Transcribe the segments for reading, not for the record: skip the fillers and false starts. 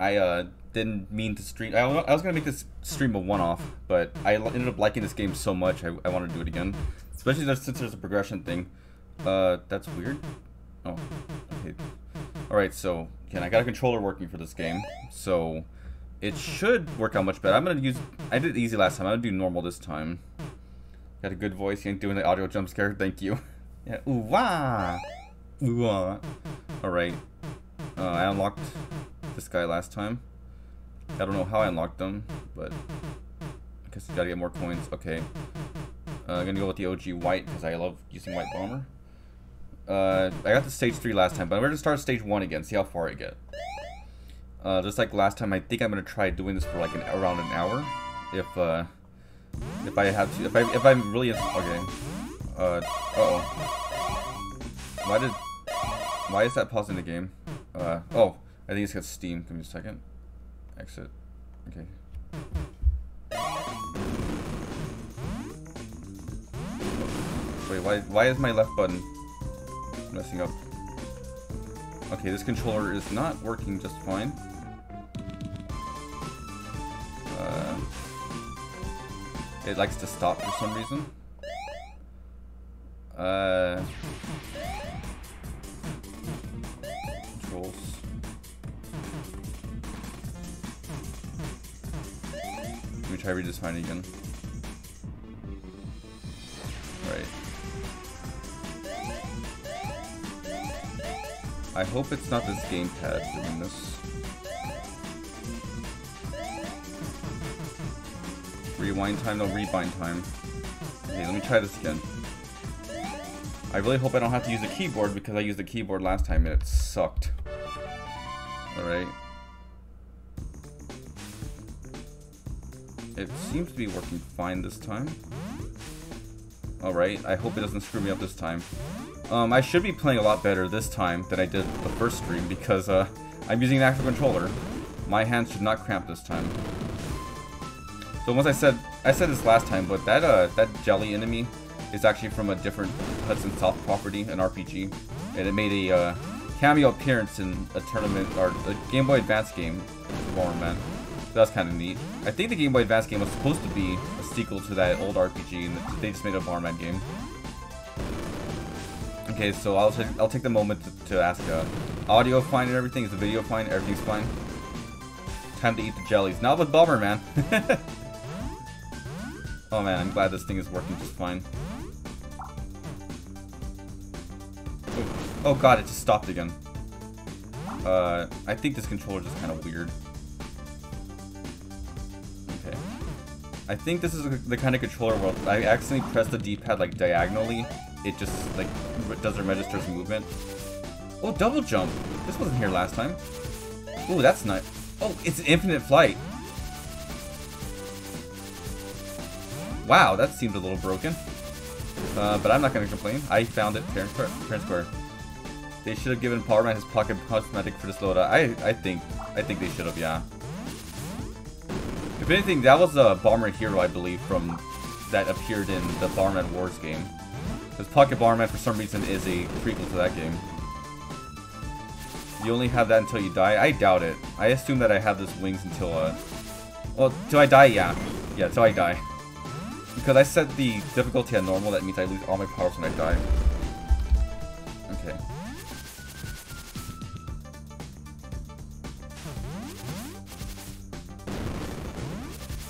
I didn't mean to stream. I was gonna make this stream a one-off, but I ended up liking this game so much I want to do it again. Especially since there's a progression thing. That's weird. Oh, okay. Alright, so, again, I got a controller working for this game, so it should work out much better. I'm gonna use, I did easy last time, I'm gonna do normal this time. Got a good voice, you ain't doing the audio jump scare, thank you. Yeah, ooh wah! Ooh wah! Alright, I unlocked this guy last time. I don't know how I unlocked them, but I guess you gotta get more coins. Okay. I'm gonna go with the OG white because I love using white bomber. I got to stage 3 last time, but I'm gonna start stage 1 again, see how far I get. Just like last time, I think I'm gonna try doing this for like around an hour. If I have to, if I'm really okay. Uh-oh. Why is that pausing the game? Oh, I think it's got Steam. Give me a second. Exit. Okay. Wait, why is my left button messing up? Okay, this controller is not working just fine. It likes to stop for some reason. Controls. Let me try redesigning again. Right. I hope it's not this gamepad doing this. Rewind time, no rebind time. Okay, let me try this again. I really hope I don't have to use the keyboard because I used the keyboard last time and it sucked. Alright. It seems to be working fine this time. Alright, I hope it doesn't screw me up this time. I should be playing a lot better this time than I did the first stream because I'm using an actual controller. My hands should not cramp this time. So once I said this last time, but that jelly enemy is actually from a different Hudson Soft property, an RPG, and it made a cameo appearance in a tournament or a Game Boy Advance game for Bomberman. So that's kind of neat. I think the Game Boy Advance game was supposed to be a sequel to that old RPG, and they just made a Bomberman game. Okay, so I'll take the moment to ask, audio fine and everything? Is the video fine? Everything's fine? Time to eat the jellies. Not with Bomberman. Oh man, I'm glad this thing is working just fine. Oh god, it just stopped again. I think this controller is just kind of weird. Okay. I think this is the kind of controller where I accidentally press the D-pad like diagonally. It just like doesn't register as movement. Oh, double jump! This wasn't here last time. Ooh, that's nice. Oh, it's an infinite flight. Wow, that seemed a little broken. But I'm not going to complain. I found it fair and square. They should have given Powerman his pocket cosmetic for this loadout. I think they should have, yeah. If anything, that was a Bomber Hero, I believe, from that appeared in the Bomberman Wars game. Because Pocket Bomberman, for some reason, is a prequel to that game. You only have that until you die? I doubt it. I assume that I have this wings until, well, till I die, yeah. Yeah, till I die. Because I set the difficulty at normal, that means I lose all my powers when I die. Okay.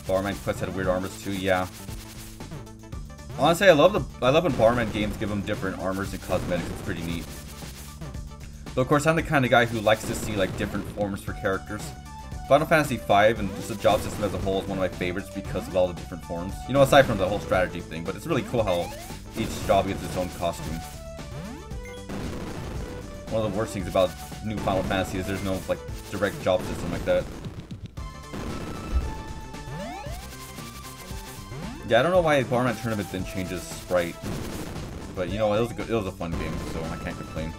Bomberman Quest had weird armors too, yeah. Honestly, I love when Bomberman games give them different armors and cosmetics. It's pretty neat. But of course, I'm the kind of guy who likes to see like different forms for characters. Final Fantasy V and just the job system as a whole is one of my favorites because of all the different forms. You know, aside from the whole strategy thing, but it's really cool how each job gets its own costume. One of the worst things about new Final Fantasy is there's no like direct job system like that. Yeah, I don't know why Bomberman Tournament didn't change his sprite, but you know, it was a fun game, so I can't complain.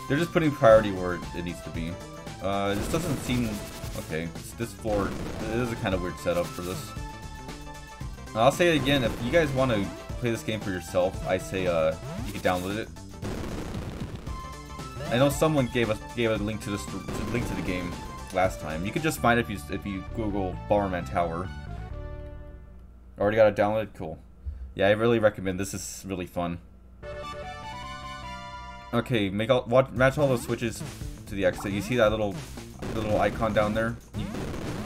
They're just putting priority where it needs to be. This doesn't seem... Okay, this floor... It is a kind of weird setup for this. I'll say it again, if you guys want to play this game for yourself, I say you can download it. I know someone gave a link to the game last time. You could just find it if you Google Bomberman Tower. Already got it downloaded? Cool. Yeah, I really recommend. This is really fun. Okay, match all those switches to the exit. You see that little icon down there?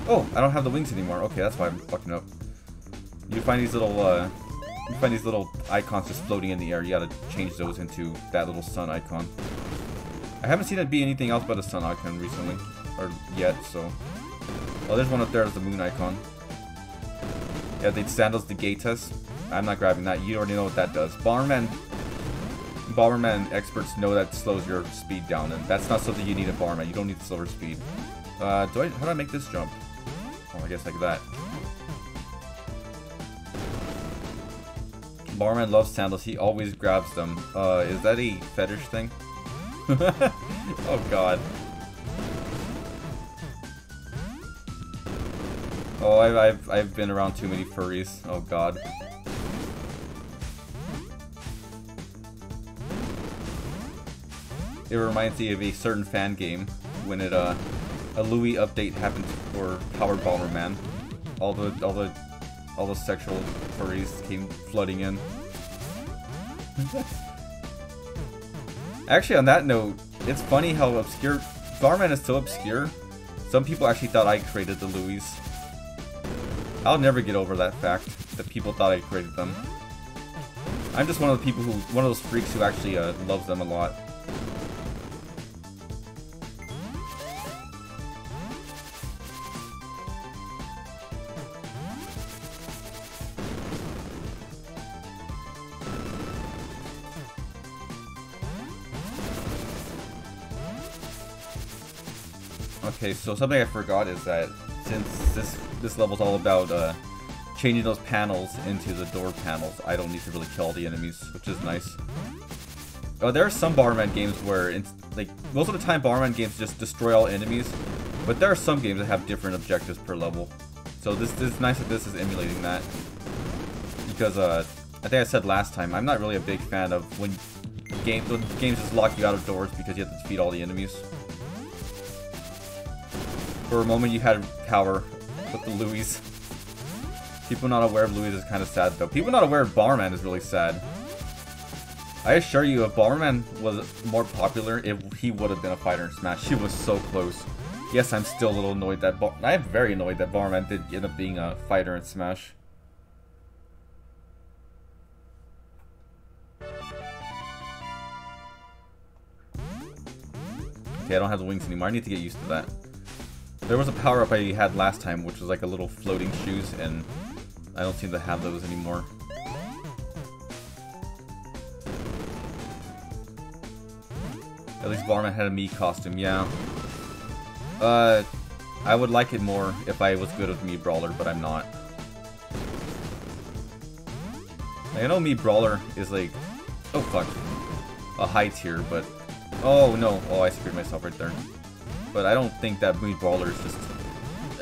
Oh, I don't have the wings anymore. Okay, that's why I'm fucking up. You find these little icons just floating in the air. You gotta change those into that little sun icon. I haven't seen it be anything else but a sun icon recently, or yet. So, oh, there's one up there as the moon icon. Yeah, they sandals the gate test. I'm not grabbing that. You already know what that does. Bomberman experts know that slows your speed down, and that's not something you need in Bomberman. You don't need slower speed. How do I make this jump? Oh, I guess like that. Bomberman loves sandals. He always grabs them. Is that a fetish thing? Oh god. Oh, I've been around too many furries. Oh god. It reminds me of a certain fan game when a Louis update happened for Powered Bomberman. All the sexual furries came flooding in. Actually, on that note, it's funny how obscure Bomberman is. So obscure. Some people actually thought I created the Louis. I'll never get over that fact that people thought I created them. I'm just one of the people one of those freaks who actually loves them a lot. Okay, so something I forgot is that since this level's all about changing those panels into the door panels, I don't need to really kill all the enemies, which is nice. Oh, there are some Bomberman games where it's like most of the time Bomberman games just destroy all enemies, but there are some games that have different objectives per level. So this is nice that this is emulating that, because I think I said last time I'm not really a big fan of when games just lock you out of doors because you have to defeat all the enemies. For a moment you had power with the Louis. People not aware of Louis is kind of sad though. People not aware of Bomberman is really sad. I assure you, if Bomberman was more popular, he would have been a fighter in Smash. He was so close. Yes, I'm still a little annoyed that I'm very annoyed that Bomberman did end up being a fighter in Smash. Okay, I don't have the wings anymore. I need to get used to that. There was a power-up I had last time, which was like a little floating shoes, and I don't seem to have those anymore. At least Bomberman had a Mii costume, yeah. I would like it more if I was good with Mii Brawler, but I'm not. Like, I know Mii Brawler is like, oh fuck, a high tier, but oh no, oh I screwed myself right there. But I don't think that Mii Brawler is just...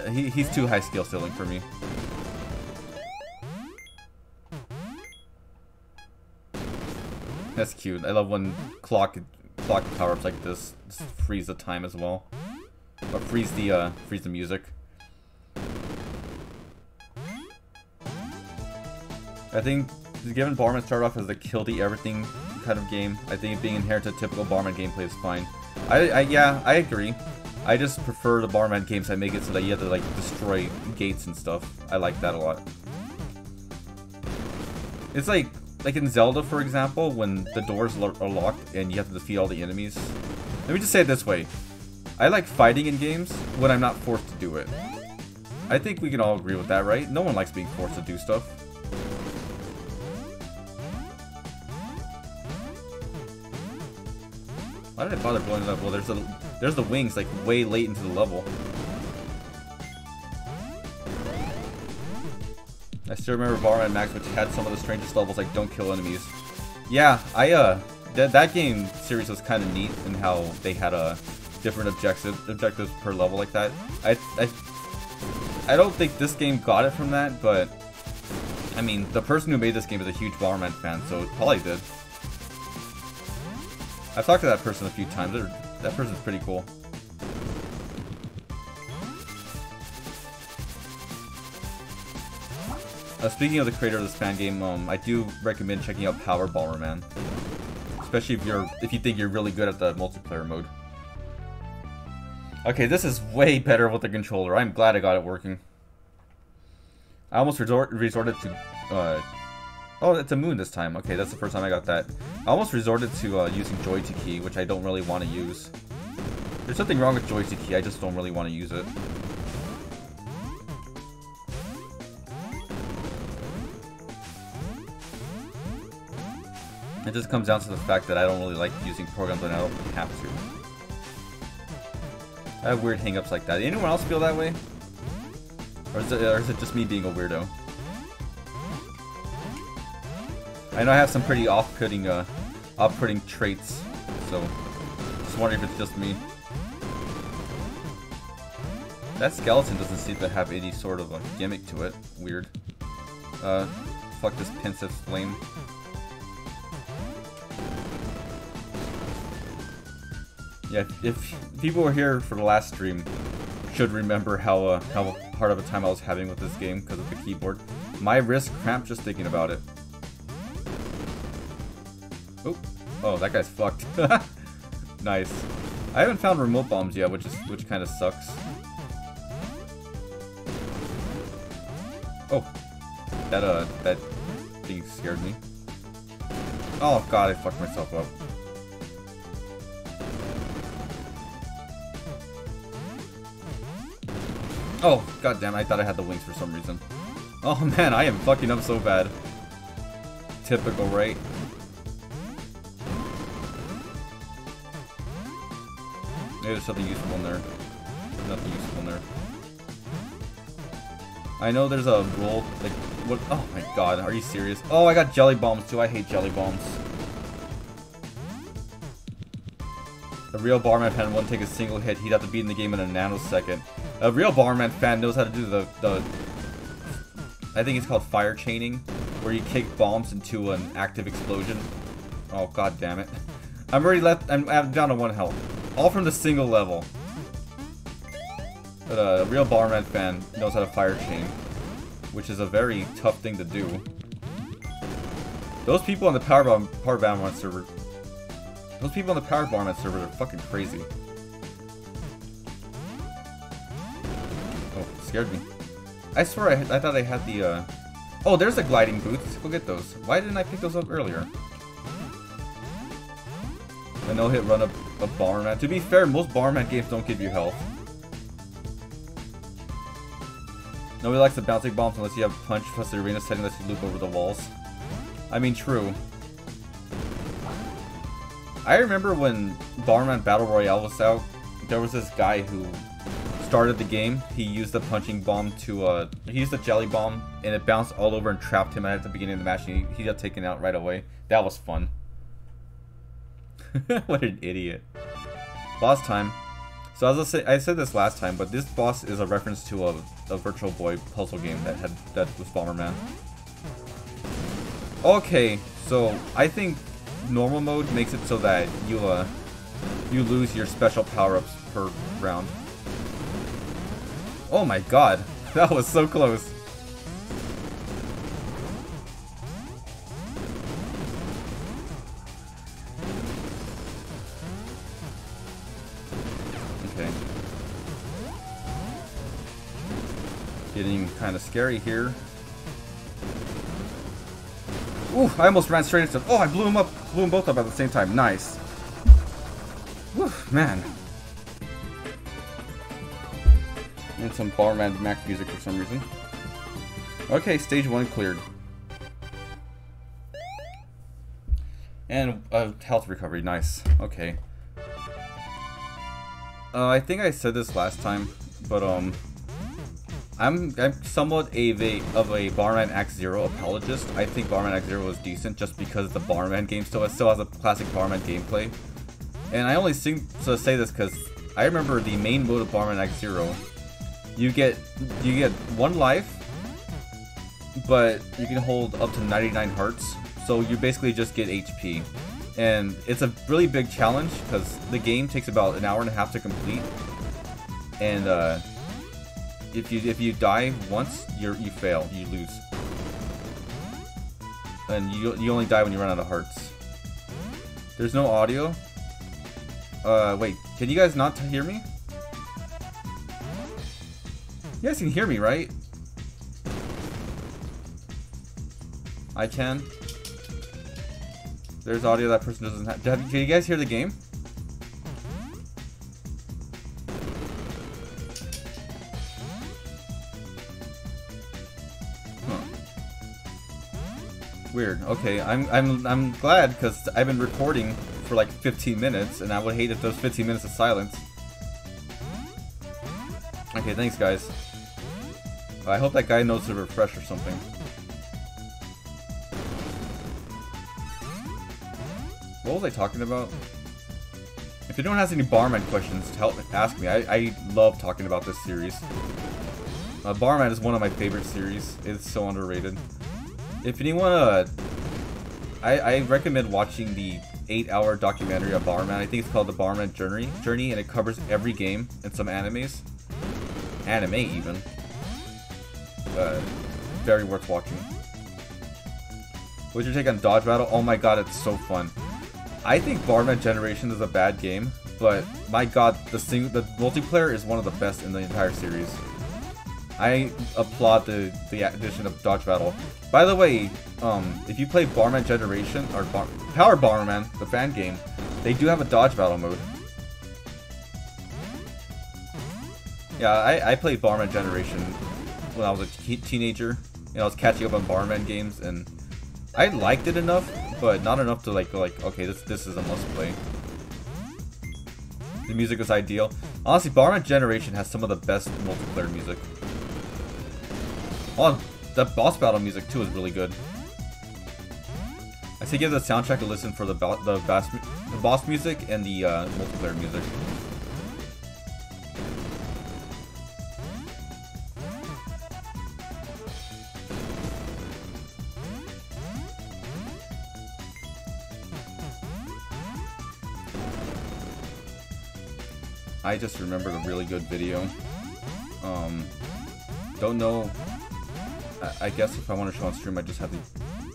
He's too high skill ceiling for me. That's cute. I love when clock power-ups like this just freeze the time as well. Or freeze the music. I think given Bomberman started off as a kill-the-everything kind of game, I think being inherent to typical Bomberman gameplay is fine. Yeah, I agree. I just prefer the Bomberman games that make it so that you have to like destroy gates and stuff. I like that a lot. It's like in Zelda, for example, when the doors are locked and you have to defeat all the enemies. Let me just say it this way. I like fighting in games when I'm not forced to do it. I think we can all agree with that, right? No one likes being forced to do stuff. Why did I bother blowing it up? Well, there's the wings like way late into the level. I still remember Bomberman Max, which had some of the strangest levels like don't kill enemies. Yeah, that game series was kind of neat in how they had different objectives per level like that. I don't think this game got it from that, but I mean the person who made this game is a huge Bomberman fan, so it probably did. I've talked to that person a few times. That person's pretty cool. Speaking of the creator of this fan game, I do recommend checking out Power Bomberman, especially if you think you're really good at the multiplayer mode. Okay, this is way better with the controller. I'm glad I got it working. I almost resorted to oh, it's a moon this time. Okay, that's the first time I got that. I almost resorted to using joystick key, which I don't really want to use. There's nothing wrong with joystick key, I just don't really want to use it. It just comes down to the fact that I don't really like using programs when I don't have to. I have weird hang-ups like that. Anyone else feel that way? Or is it just me being a weirdo? I know I have some pretty off-putting traits, so just wondering if it's just me. That skeleton doesn't seem to have any sort of a gimmick to it. Weird. Fuck this pensive flame. Yeah, if people were here for the last stream, should remember how hard of a time I was having with this game because of the keyboard. My wrist cramped just thinking about it. Oh, that guy's fucked. Nice. I haven't found remote bombs yet, which kind of sucks. Oh, that thing scared me. Oh god, I fucked myself up. Oh, goddamn, I thought I had the wings for some reason. Oh man, I am fucking up so bad. Typical, right? Maybe there's something useful in there. Nothing useful in there. I know there's a roll, like, what? Oh my god, are you serious? Oh, I got jelly bombs too, I hate jelly bombs. A real Bomberman fan wouldn't take a single hit, he'd have to beat in the game in a nanosecond. A real Bomberman fan knows how to do the I think it's called fire chaining, where you kick bombs into an active explosion. Oh god damn it. I'm down to 1 health. All from the single level. But a real Bomberman fan knows how to fire chain, which is a very tough thing to do. Those people on the Power Bomberman server. Those people on the Power Bomberman server are fucking crazy. Oh, scared me. I swear I thought I had the, Oh, there's the gliding boots. Go get those. Why didn't I pick those up earlier? A no-hit run of Bomberman. To be fair, most Bomberman games don't give you health. Nobody likes the bouncing bombs unless you have punch plus the arena setting lets you loop over the walls. I mean, true. I remember when Bomberman Battle Royale was out, there was this guy who started the game. He used the punching bomb to, he used the jelly bomb, and it bounced all over and trapped him at the beginning of the match, and he got taken out right away. That was fun. What an idiot. Boss time. So as I said this last time, but this boss is a reference to a Virtual Boy puzzle game that was Bomberman. Okay, so I think normal mode makes it so that you lose your special power-ups per round. Oh my god, that was so close. Okay. Getting kind of scary here. Ooh, I almost ran straight into... Oh, I blew them both up at the same time. Nice. Whew, man. And some Bomberman Max music for some reason. Okay, stage 1 cleared. And health recovery, nice. Okay. I think I said this last time, but I'm somewhat of a Bomberman X-Zero apologist. I think Bomberman X-Zero is decent just because the Bomberman game still has a classic Bomberman gameplay. And I only seem to say this because I remember the main mode of Bomberman X-Zero. You get 1 life, but you can hold up to 99 hearts. So you basically just get HP. And it's a really big challenge because the game takes about an hour and a half to complete. And if you die once, you fail, you lose. and you only die when you run out of hearts. There's no audio? Wait, can you guys not hear me? You guys can hear me, right? I can. There's audio that person doesn't have. Can you guys hear the game? Weird. Okay, I'm glad because I've been recording for like 15 minutes, and I would hate if those 15 minutes of silence. Okay, thanks guys. I hope that guy knows to refresh or something. What was I talking about? If anyone has any Bomberman questions, ask me. I love talking about this series. Bomberman is one of my favorite series. It's so underrated. If anyone, I recommend watching the 8-hour documentary of Bomberman. I think it's called the Bomberman Journey, and it covers every game and some animes. Anime, even. Very worth watching. What's your take on Dodge Battle? Oh my god, it's so fun. I think Bomberman Generations is a bad game, but my god, the multiplayer is one of the best in the entire series. I applaud the addition of Dodge Battle. By the way, if you play Bomberman Generation, or Power Bomberman, the fan game, they do have a Dodge Battle mode. Yeah, I played Bomberman Generation when I was a teenager, and I was catching up on Bomberman games, and I liked it enough, but not enough to like okay, this is a must play. The music was ideal. Honestly, Bomberman Generation has some of the best multiplayer music. Oh, the boss battle music too is really good. I say give the soundtrack a listen for the boss music and the multiplayer music. I just remembered a really good video. Don't know. I guess if I want to show on stream, I just have to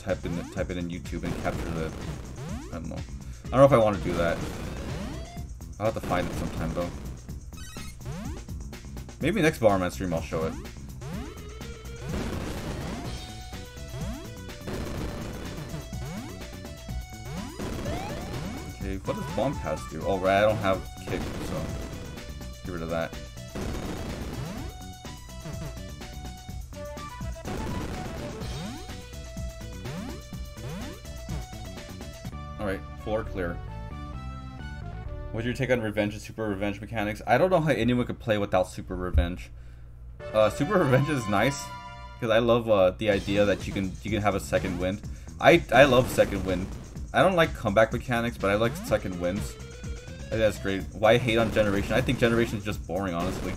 type it in YouTube and capture the. I don't know. I don't know if I want to do that. I'll have to find it sometime though. Maybe next Bomberman stream I'll show it. Okay, what does Bomb Pass do? Oh right, I don't have kick, so get rid of that. Alright, floor clear. What's your take on revenge and super revenge mechanics? I don't know how anyone could play without super revenge. Super revenge is nice because I love the idea that you can have a second wind. I love second wind. I don't like comeback mechanics, but I like second wins. I think that's great. Why hate on Generation? I think Generation is just boring, honestly.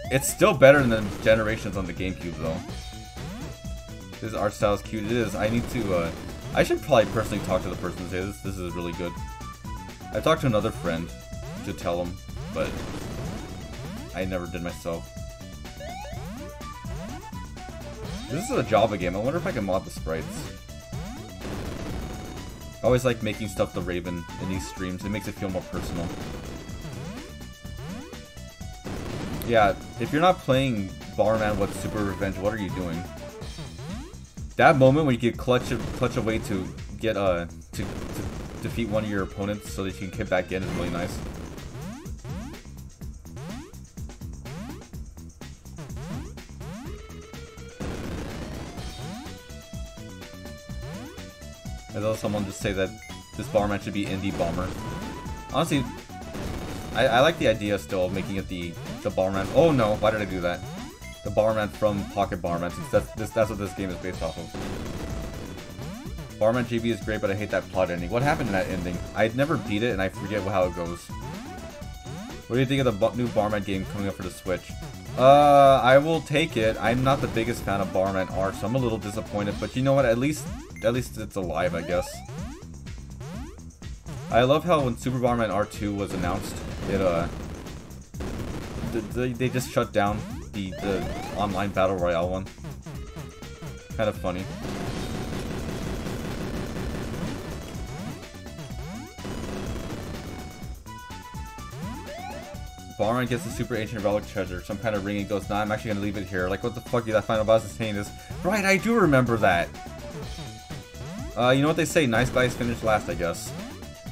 It's still better than Generations on the GameCube, though. This art style is cute. It is. I need to. I should probably personally talk to the person and say this is really good. I talked to another friend to tell him, but I never did myself. This is a Java game. I wonder if I can mod the sprites. I always like making stuff the Raven in these streams. It makes it feel more personal. Yeah, if you're not playing Bomberman with Super Revenge, what are you doing? That moment when you get clutch a way to get to defeat one of your opponents so that you can get back in is really nice. I saw someone just say that this Bomberman should be Indie Bomber. Honestly, I like the idea still of making it the Bomberman. Oh no, why did I do that? The Bomberman from Pocket Bomberman, since that's what this game is based off of. Bomberman GB is great, but I hate that plot ending. What happened in that ending? I'd never beat it, and I forget how it goes. What do you think of the new Bomberman game coming up for the Switch? I will take it. I'm not the biggest fan of Bomberman R, so I'm a little disappointed, but you know what? At least it's alive, I guess. I love how when Super Bomberman R2 was announced, they just shut down the online Battle Royale one. Kind of funny. Balrog gets the super ancient relic treasure, some kind of ring, and goes, nah, I'm actually gonna leave it here. Like, what the fuck is that final boss is saying this? Right, I do remember that! You know what they say, nice guys finish last, I guess.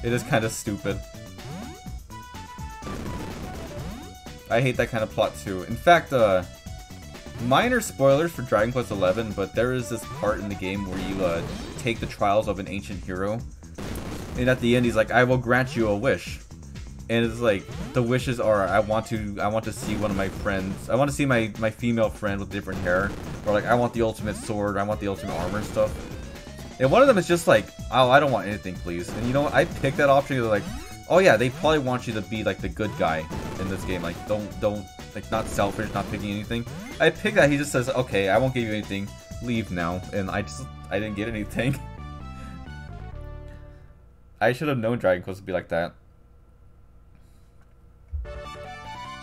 It is kind of stupid. I hate that kind of plot too. In fact, minor spoilers for Dragon Quest XI, but there is this part in the game where you take the trials of an ancient hero, and at the end he's like, I will grant you a wish. And it's like, the wishes are, I want to see one of my friends, I want to see my female friend with different hair, or like, I want the ultimate sword, I want the ultimate armor and stuff. And one of them is just like, oh, I don't want anything, please. And you know what, I picked that option because like, oh yeah, they probably want you to be like the good guy in this game, like, don't, like, not selfish, not picking anything. I picked that, he just says, okay, I won't give you anything, leave now, and I didn't get anything. I should have known Dragon Quest would be like that.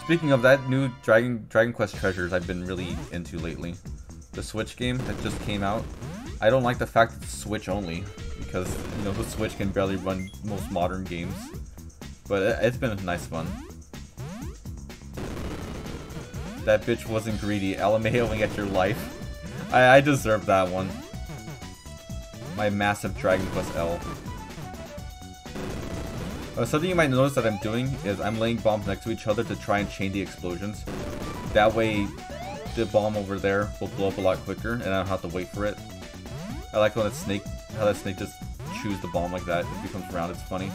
Speaking of that, new Dragon Quest treasures I've been really into lately. The Switch game that just came out. I don't like the fact that it's Switch only, because, you know, the Switch can barely run most modern games. But it's been nice fun. That bitch wasn't greedy, LMAOing at your life. I deserve that one. My massive Dragon Quest L. Something you might notice that I'm doing is I'm laying bombs next to each other to try and chain the explosions. That way, the bomb over there will blow up a lot quicker, and I don't have to wait for it. I like how that snake just chews the bomb like that. It becomes round. It's funny.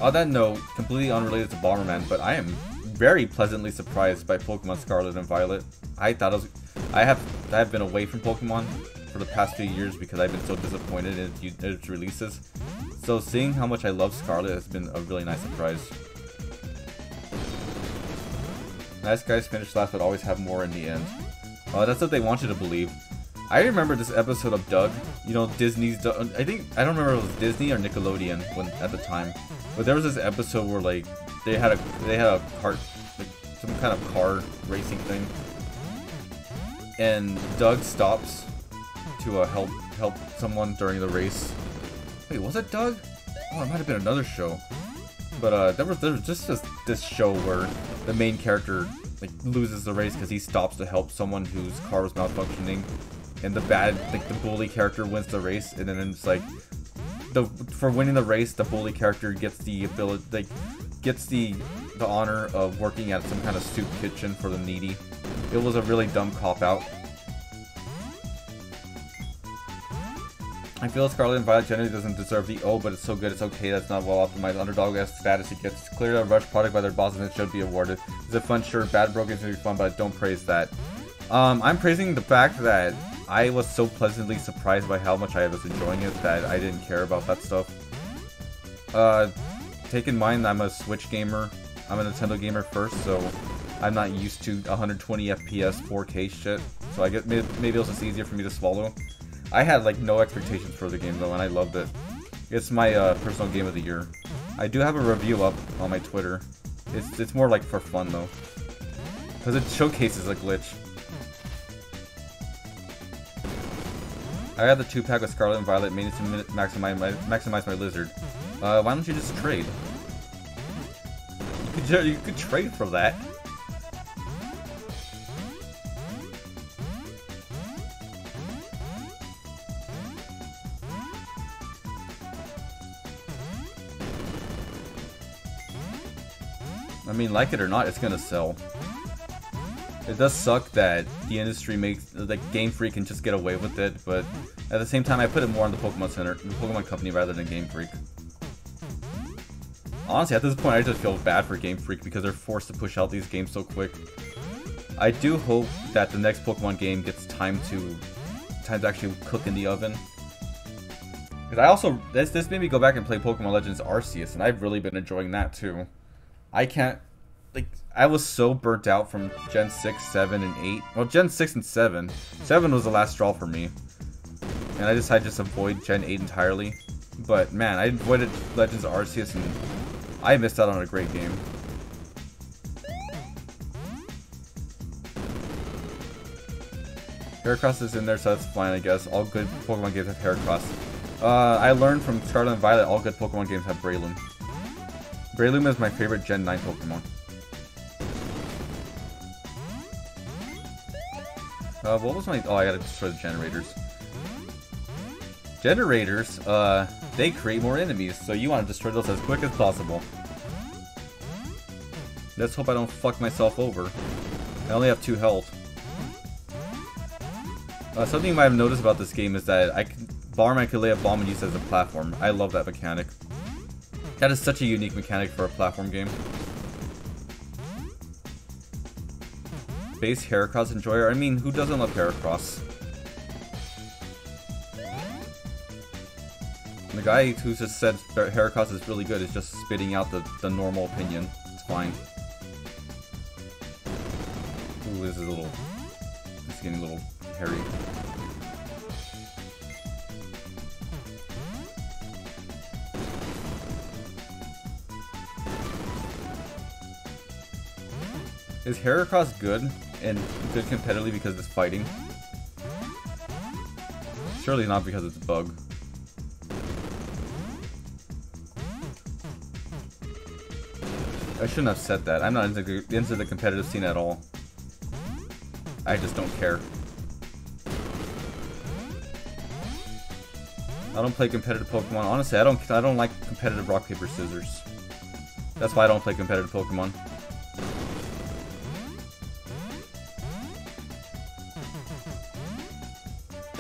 On that note, completely unrelated to Bomberman, but I am very pleasantly surprised by Pokemon Scarlet and Violet. I have been away from Pokemon for the past few years because I've been so disappointed in its releases. So seeing how much I love Scarlet has been a really nice surprise. Nice guys finish last but always have more in the end. That's what they want you to believe. I remember this episode of Doug, you know, Disney's Doug. I don't remember if it was Disney or Nickelodeon at the time, but there was this episode where like they had a cart, like some kind of car racing thing, and Doug stops to help someone during the race. Wait, was it Doug? Oh, it might have been another show. But there was just this show where the main character like loses the race because he stops to help someone whose car was malfunctioning, and the bully character wins the race, and then it's like for winning the race, the bully character gets the ability, like gets the honor of working at some kind of soup kitchen for the needy. It was a really dumb cop-out. I feel Scarlet and Violet generally doesn't deserve the oh, but it's so good, it's okay, that's not well optimized underdog-esque status it gets. It's clearly a rushed product by their bosses and it should be awarded. Is it fun? Sure. Bad broken is gonna be fun, but don't praise that. I'm praising the fact that I was so pleasantly surprised by how much I was enjoying it that I didn't care about that stuff. Take in mind I'm a Switch gamer, I'm a Nintendo gamer first, so I'm not used to 120 FPS 4K shit, so I get maybe it was just easier for me to swallow. I had like no expectations for the game though, and I loved it. It's my personal game of the year. I do have a review up on my Twitter. It's more like for fun though, because it showcases a glitch. I got the 2-pack with Scarlet and Violet, mainly to maximize my lizard. Why don't you just trade? You could trade for that. I mean, like it or not, it's gonna sell. It does suck that the industry makes, like, Game Freak can just get away with it, but at the same time, I put it more on the Pokemon Center, the Pokemon Company, rather than Game Freak. Honestly, at this point, I just feel bad for Game Freak because they're forced to push out these games so quick. I do hope that the next Pokemon game gets time to actually cook in the oven. Because I also, this made me go back and play Pokemon Legends Arceus, and I've really been enjoying that too. I can't, like, I was so burnt out from Gen 6, 7, and 8. Well, Gen 6 and 7. 7 was the last straw for me. And I decided to just avoid Gen 8 entirely. But, man, I avoided Legends Arceus, and I missed out on a great game. Heracross is in there, so that's fine, I guess. All good Pokemon games have Heracross. I learned from Scarlet and Violet, all good Pokemon games have Breloom. Breloom is my favorite Gen 9 Pokemon. What was my... Oh, I gotta destroy the generators. Generators, they create more enemies, so you want to destroy those as quick as possible. Let's hope I don't fuck myself over. I only have 2 health. Something you might have noticed about this game is that Bomberman can lay a bomb and use it as a platform. I love that mechanic. That is such a unique mechanic for a platform game. Base Heracross enjoyer? I mean, who doesn't love Heracross? The guy who just said Heracross is really good is just spitting out the normal opinion. It's fine. Ooh, this is a little... It's getting a little hairy. Is Heracross good and good competitively because it's fighting? Surely not because it's a bug. I shouldn't have said that. I'm not into the competitive scene at all. I just don't care. I don't play competitive Pokemon. Honestly, I don't like competitive rock, paper, scissors. That's why I don't play competitive Pokemon.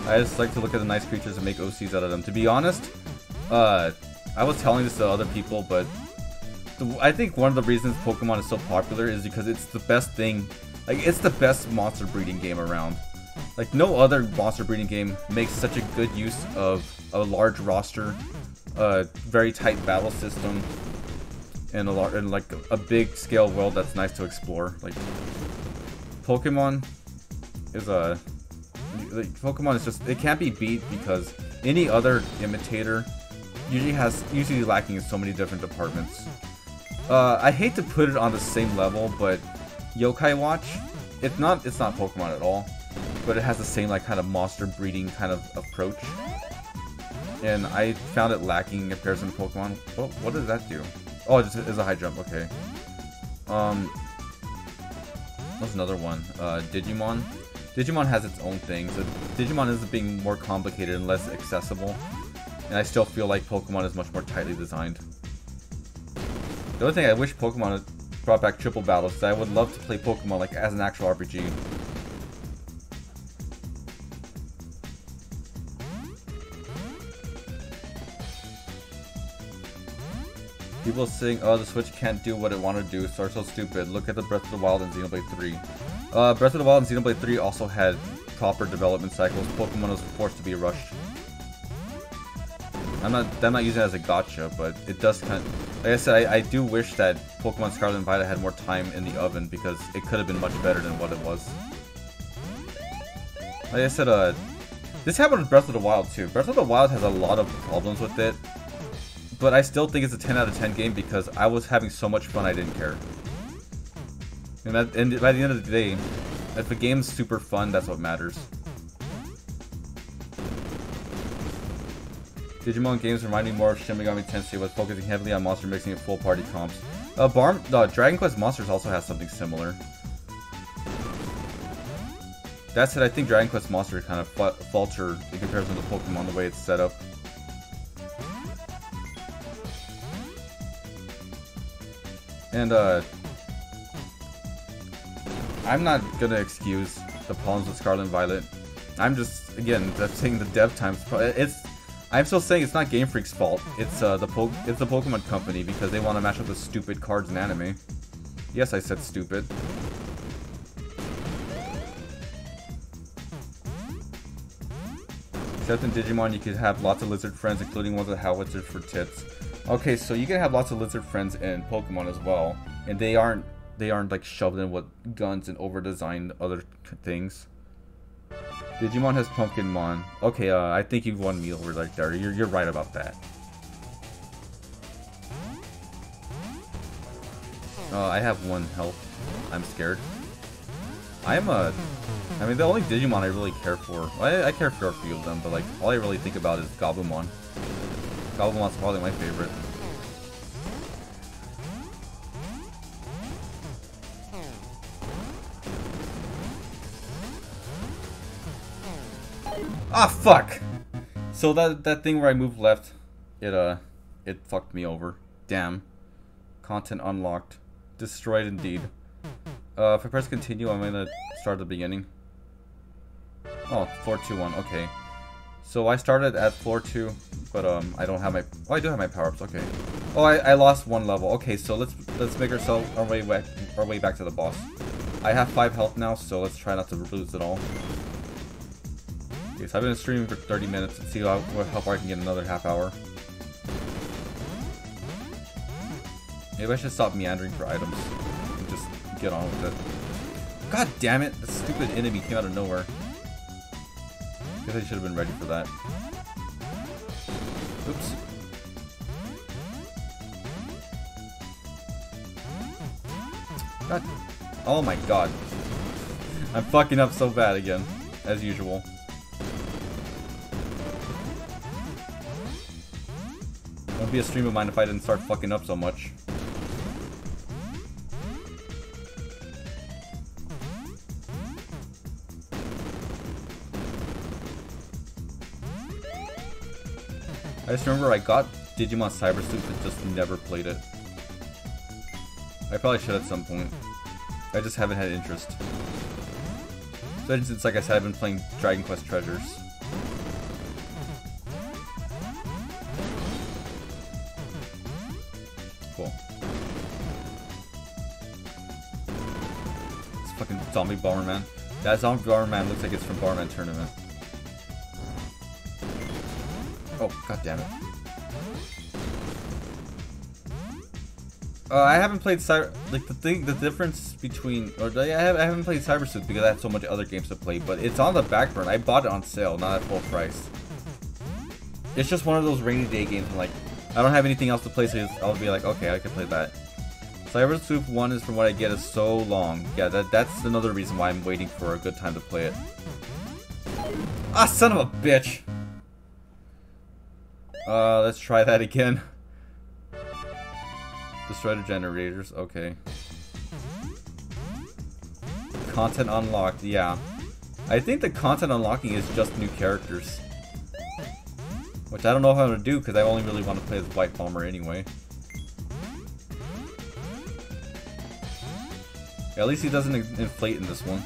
I just like to look at the nice creatures and make OCs out of them. To be honest, I was telling this to other people, but I think one of the reasons Pokemon is so popular is because it's the best thing. Like, it's the best monster breeding game around. Like, no other monster breeding game makes such a good use of a large roster, a very tight battle system, and like a big scale world that's nice to explore. Like, Pokemon is Pokemon is just, it can't be beat because any other imitator usually lacking in so many different departments. I hate to put it on the same level, but Yokai Watch, it's not Pokemon at all, but it has the same like kind of monster breeding kind of approach, and I found it lacking in comparison to Pokemon. Oh, what does that do? Oh, it just is a high jump. Okay. What's another one? Digimon. Digimon has its own thing. So Digimon is being more complicated and less accessible, and I still feel like Pokemon is much more tightly designed. The only thing I wish Pokemon had brought back triple battles is I would love to play Pokemon like as an actual RPG. People saying, oh, the Switch can't do what it wanted to do, so are so stupid. Look at the Breath of the Wild and Xenoblade 3. Breath of the Wild and Xenoblade 3 also had proper development cycles. Pokemon was forced to be rushed. I'm not using it as a gotcha, but it does kind of... Like I said, I do wish that Pokemon Scarlet and Violet had more time in the oven, because it could have been much better than what it was. Like I said, this happened with Breath of the Wild too. Breath of the Wild has a lot of problems with it, but I still think it's a 10 out of 10 game because I was having so much fun I didn't care. And by the end of the day, if the game's super fun, that's what matters. Digimon games remind me more of Shin Megami Tensei, was focusing heavily on monster mixing and full party comps. Dragon Quest Monsters also has something similar. That said, I think Dragon Quest Monsters kind of falter in comparison to Pokemon the way it's set up. And I'm not gonna excuse the problems with Scarlet and Violet. I'm just, again, that's saying the dev times. I'm still saying it's not Game Freak's fault. It's the Pokemon Company, because they want to match up the stupid cards in anime. Yes, I said stupid. Except in Digimon, you could have lots of lizard friends, including ones that have lizards for tits. Okay, so you can have lots of lizard friends in Pokemon as well, and they aren't like shoved in with guns and over-designed other things. Digimon has Pumpkinmon. Okay, I think you won me over right there. You're right about that. I have 1 health. I'm scared. I'm a... I mean, the only Digimon I really care for... Well, I care for a few of them, but like, all I really think about is Gabumon. Gabumon's probably my favorite. Ah, fuck! So that thing where I moved left, it fucked me over. Damn. Content unlocked. Destroyed indeed. If I press continue, I'm gonna start at the beginning. Oh, floor 2-1, okay. So I started at floor 2, but I don't have my... Oh, I do have my power-ups, okay. Oh, I lost 1 level. Okay, so let's make ourselves our way back to the boss. I have 5 health now, so let's try not to lose it all. Okay, so I've been streaming for 30 minutes. Let's see how far I can get another half hour. Maybe I should stop meandering for items and just get on with it. God damn it! The stupid enemy came out of nowhere. Guess I should have been ready for that. Oops. God. Oh my god. I'm fucking up so bad again, as usual. It wouldn't be a stream of mine if I didn't start fucking up so much. I just remember I got Digimon Cyber Sleuth but just never played it. I probably should at some point. I just haven't had interest. Especially since, like I said, I've been playing Dragon Quest Treasures. Cool. It's fucking zombie Bomberman. That zombie Bomberman looks like it's from Bomberman Tournament. Oh, god damn it. I haven't played the difference between, I haven't played Cyber Sleuth because I have so much other games to play, but it's on the back burner. I bought it on sale, not at full price. It's just one of those rainy day games, and like, I don't have anything else to play, so I'll be like, okay, I can play that. Cyber Sleuth 1 is, from what I get, is so long. Yeah, that's another reason why I'm waiting for a good time to play it. Ah, son of a bitch! Let's try that again. Destroy the generators, okay. Content unlocked, yeah. I think the content unlocking is just new characters. Which I don't know how to do because I only really want to play as White Bomber anyway. Yeah, at least he doesn't inflate in this one.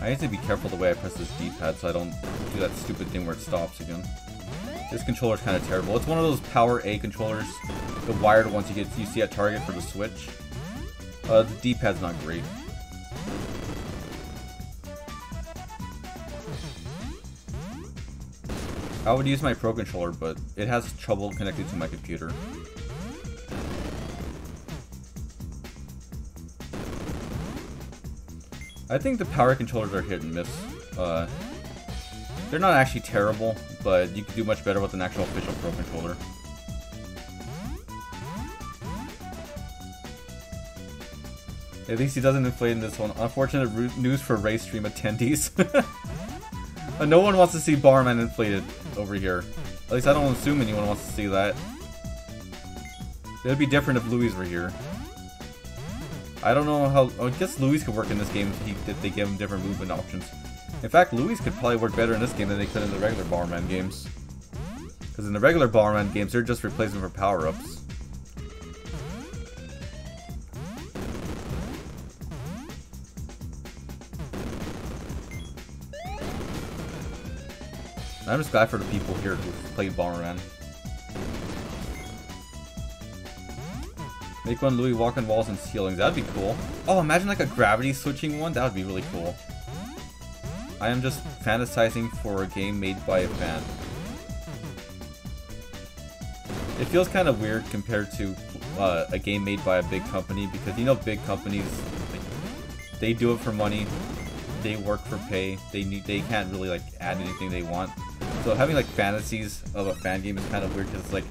I need to be careful the way I press this D-pad so I don't do that stupid thing where it stops again. This controller's kind of terrible. It's one of those Power A controllers, the wired ones you see at Target for the Switch. The D-pad's not great. I would use my Pro controller, but it has trouble connecting to my computer. I think the power controllers are hit and miss. They're not actually terrible, but you can do much better with an actual official Pro controller. At least he doesn't inflate in this one. Unfortunate news for race stream attendees. No one wants to see Bomberman inflated over here. At least I don't assume anyone wants to see that. It would be different if Louis were here. I don't know how... I guess Louis could work in this game if they give him different movement options. In fact, Louis could probably work better in this game than they could in the regular Bomberman games. Because in the regular Bomberman games, they're just replacement for power-ups. I'm just glad for the people here who played Bomberman. Make one Louis walk on walls and ceilings. That'd be cool. Oh, imagine like a gravity switching one. That would be really cool. I am just fantasizing for a game made by a fan. It feels kind of weird compared to a game made by a big company because, you know, big companies, they do it for money. They work for pay. They can't really like add anything they want. So having like fantasies of a fan game is kind of weird because it's like,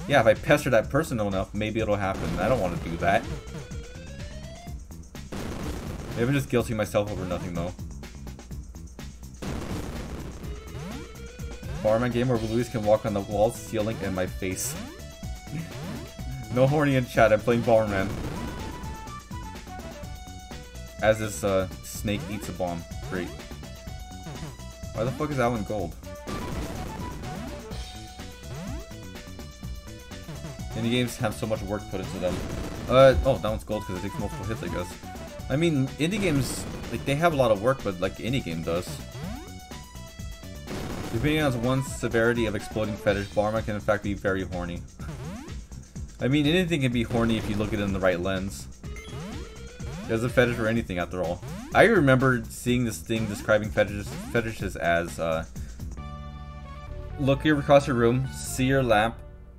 yeah, if I pester that person enough, maybe it'll happen. I don't want to do that. Maybe I'm just guilting myself over nothing though. Bomberman game where Louis can walk on the walls, ceiling, and my face. No horny in chat, I'm playing Bomberman. As this snake eats a bomb. Great. Why the fuck is that one gold? Indie games have so much work put into them. Oh, that one's gold because it takes multiple hits, I guess. I mean, indie games, like, they have a lot of work, but like any game does. Depending on one's severity of exploding fetish, Bomberman can in fact be very horny. I mean, anything can be horny if you look at it in the right lens. There's a fetish for anything, after all. I remember seeing this thing describing fetishes as, look across your room, see your lamp,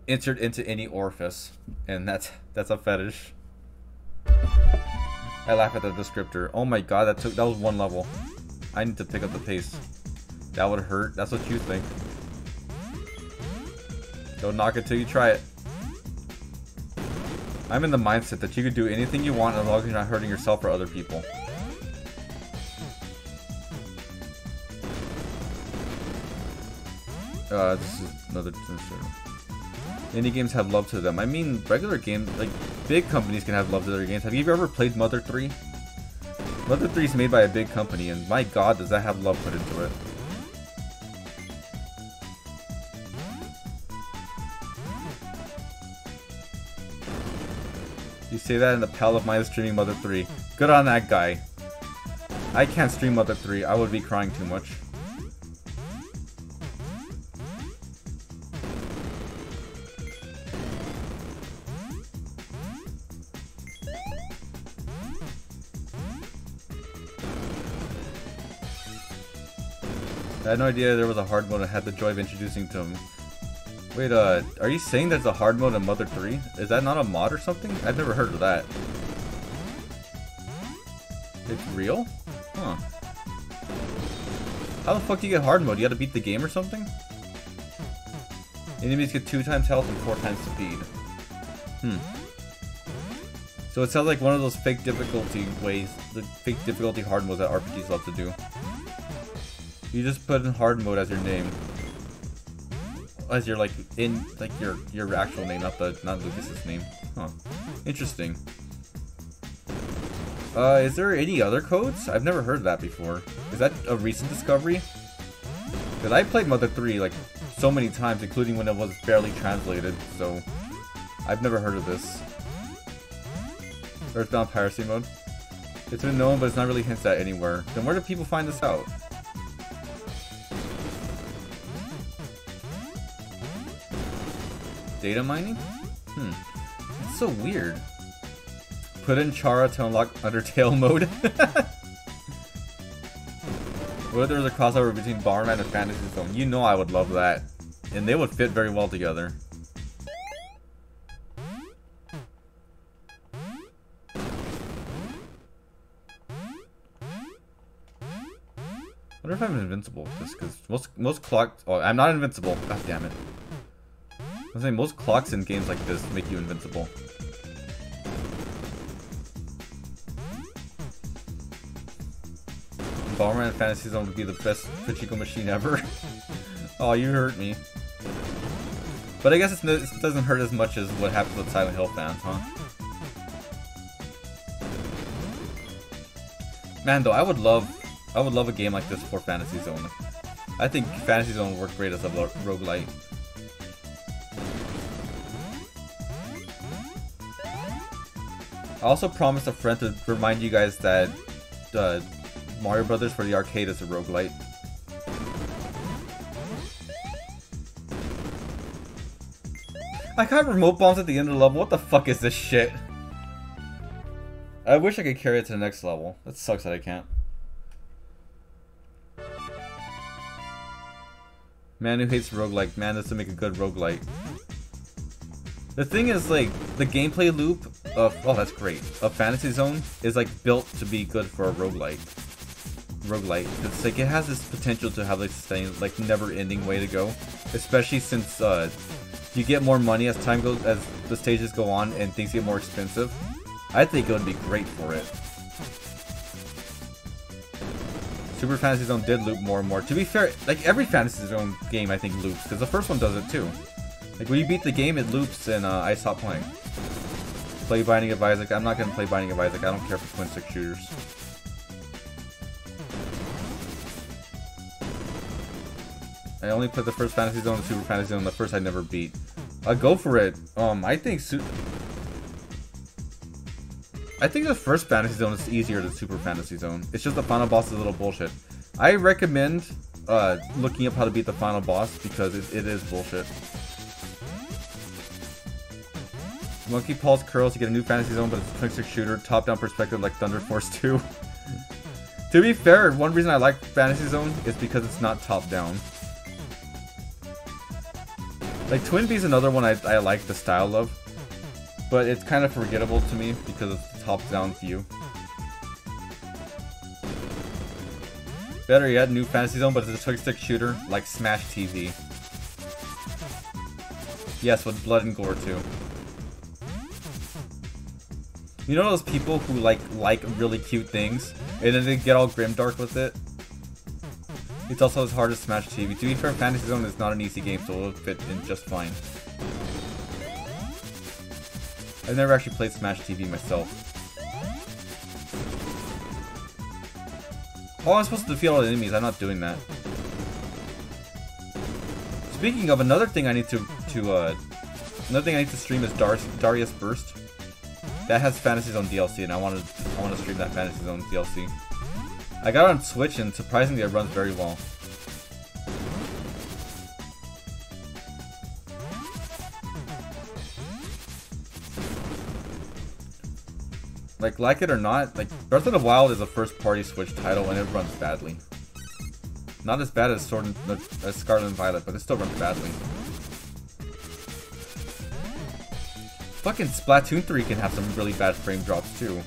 insert into any orifice, and that's a fetish. I laugh at the descriptor. Oh my god, that was one level. I need to pick up the pace. That would hurt. That's what you think. Don't knock it till you try it. I'm in the mindset that you can do anything you want as long as you're not hurting yourself or other people. This is another sensor. Indie games have love to them. I mean, regular games, like, big companies can have love to their games. Have you ever played Mother 3? Mother 3 is made by a big company, and my god, does that have love put into it. You say that and the pal of mine is streaming Mother 3. Good on that guy. I can't stream Mother 3. I would be crying too much. I had no idea there was a hard mode. I had the joy of introducing to him. Wait, are you saying there's a hard mode in Mother 3? Is that not a mod or something? I've never heard of that. It's real? Huh. How the fuck do you get hard mode? You gotta beat the game or something? Enemies get 2 times health and 4 times speed. So it sounds like one of those fake difficulty ways, the fake difficulty hard modes that RPGs love to do. You just put in hard mode as your name. As your like your actual name, not Lucas's name. Huh. Interesting. Is there any other codes? I've never heard of that before. Is that a recent discovery? Because I played Mother 3 like so many times, including when it was barely translated, so I've never heard of this. Earthbound piracy mode. It's been known, but it's not really hinted at anywhere. Then where do people find this out? Data mining? It's so weird. Put in Chara to unlock Undertale mode. What if there was a crossover between Bomberman and Fantasy Zone? You know I would love that. And they would fit very well together. I wonder if I'm invincible with this, because most clocks... Oh, I'm not invincible. God damn it. I was saying, most clocks in games like this make you invincible. Bomberman Fantasy Zone would be the best Pachinko machine ever. Oh, you hurt me. But I guess it doesn't hurt as much as what happens with Silent Hill fans, huh? Man, though, I would love a game like this for Fantasy Zone. I think Fantasy Zone would work great as a roguelite. I also promised a friend to remind you guys that Mario Brothers for the arcade is a roguelite. I got remote bombs at the end of the level. What the fuck is this shit? I wish I could carry it to the next level. That sucks that I can't. Man who hates roguelike. Man doesn't make a good roguelite. The thing is, like, the gameplay loop of... Oh, that's great. Of Fantasy Zone is, like, built to be good for a roguelite. roguelite. It's like it has this potential to have like never-ending way to go, especially since you get more money as time goes, as the stages go on and things get more expensive. I think it would be great for it. Super Fantasy Zone did loop more and more. To be fair, like every Fantasy Zone game I think loops, because the first one does it too. Like when you beat the game, it loops and I stop playing. Play Binding of Isaac. I'm not gonna play Binding of Isaac. I don't care for twin stick shooters. I only played the first Fantasy Zone and Super Fantasy Zone. The first I never beat. Go for it. I think the first Fantasy Zone is easier than Super Fantasy Zone. It's just the final boss is a little bullshit. I recommend looking up how to beat the final boss because it is bullshit. Monkey Paws Curls, you get a new Fantasy Zone, but it's a twin stick shooter, top-down perspective like Thunder Force 2. To be fair, one reason I like Fantasy Zone is because it's not top-down. Like Twin Bee's another one I like the style of, but it's kind of forgettable to me because it's the top-down view. Better yet, new Fantasy Zone, but it's a twin stick shooter like Smash TV. Yes, with blood and gore too. You know those people who like really cute things, and then they get all grimdark with it? It's also as hard as Smash TV. To be fair, Fantasy Zone is not an easy game, so it'll fit in just fine. I've never actually played Smash TV myself. Oh, I'm supposed to defeat all the enemies. I'm not doing that. Speaking of, another thing I need to stream is Darius Burst. That has Fantasy Zone DLC, and I want to stream that Fantasy Zone DLC. I got it on Switch, and surprisingly, it runs very well. Like it or not, like Breath of the Wild is a first-party Switch title, and it runs badly. Not as bad as Scarlet and Violet, but it still runs badly. Fucking Splatoon 3 can have some really bad frame drops too.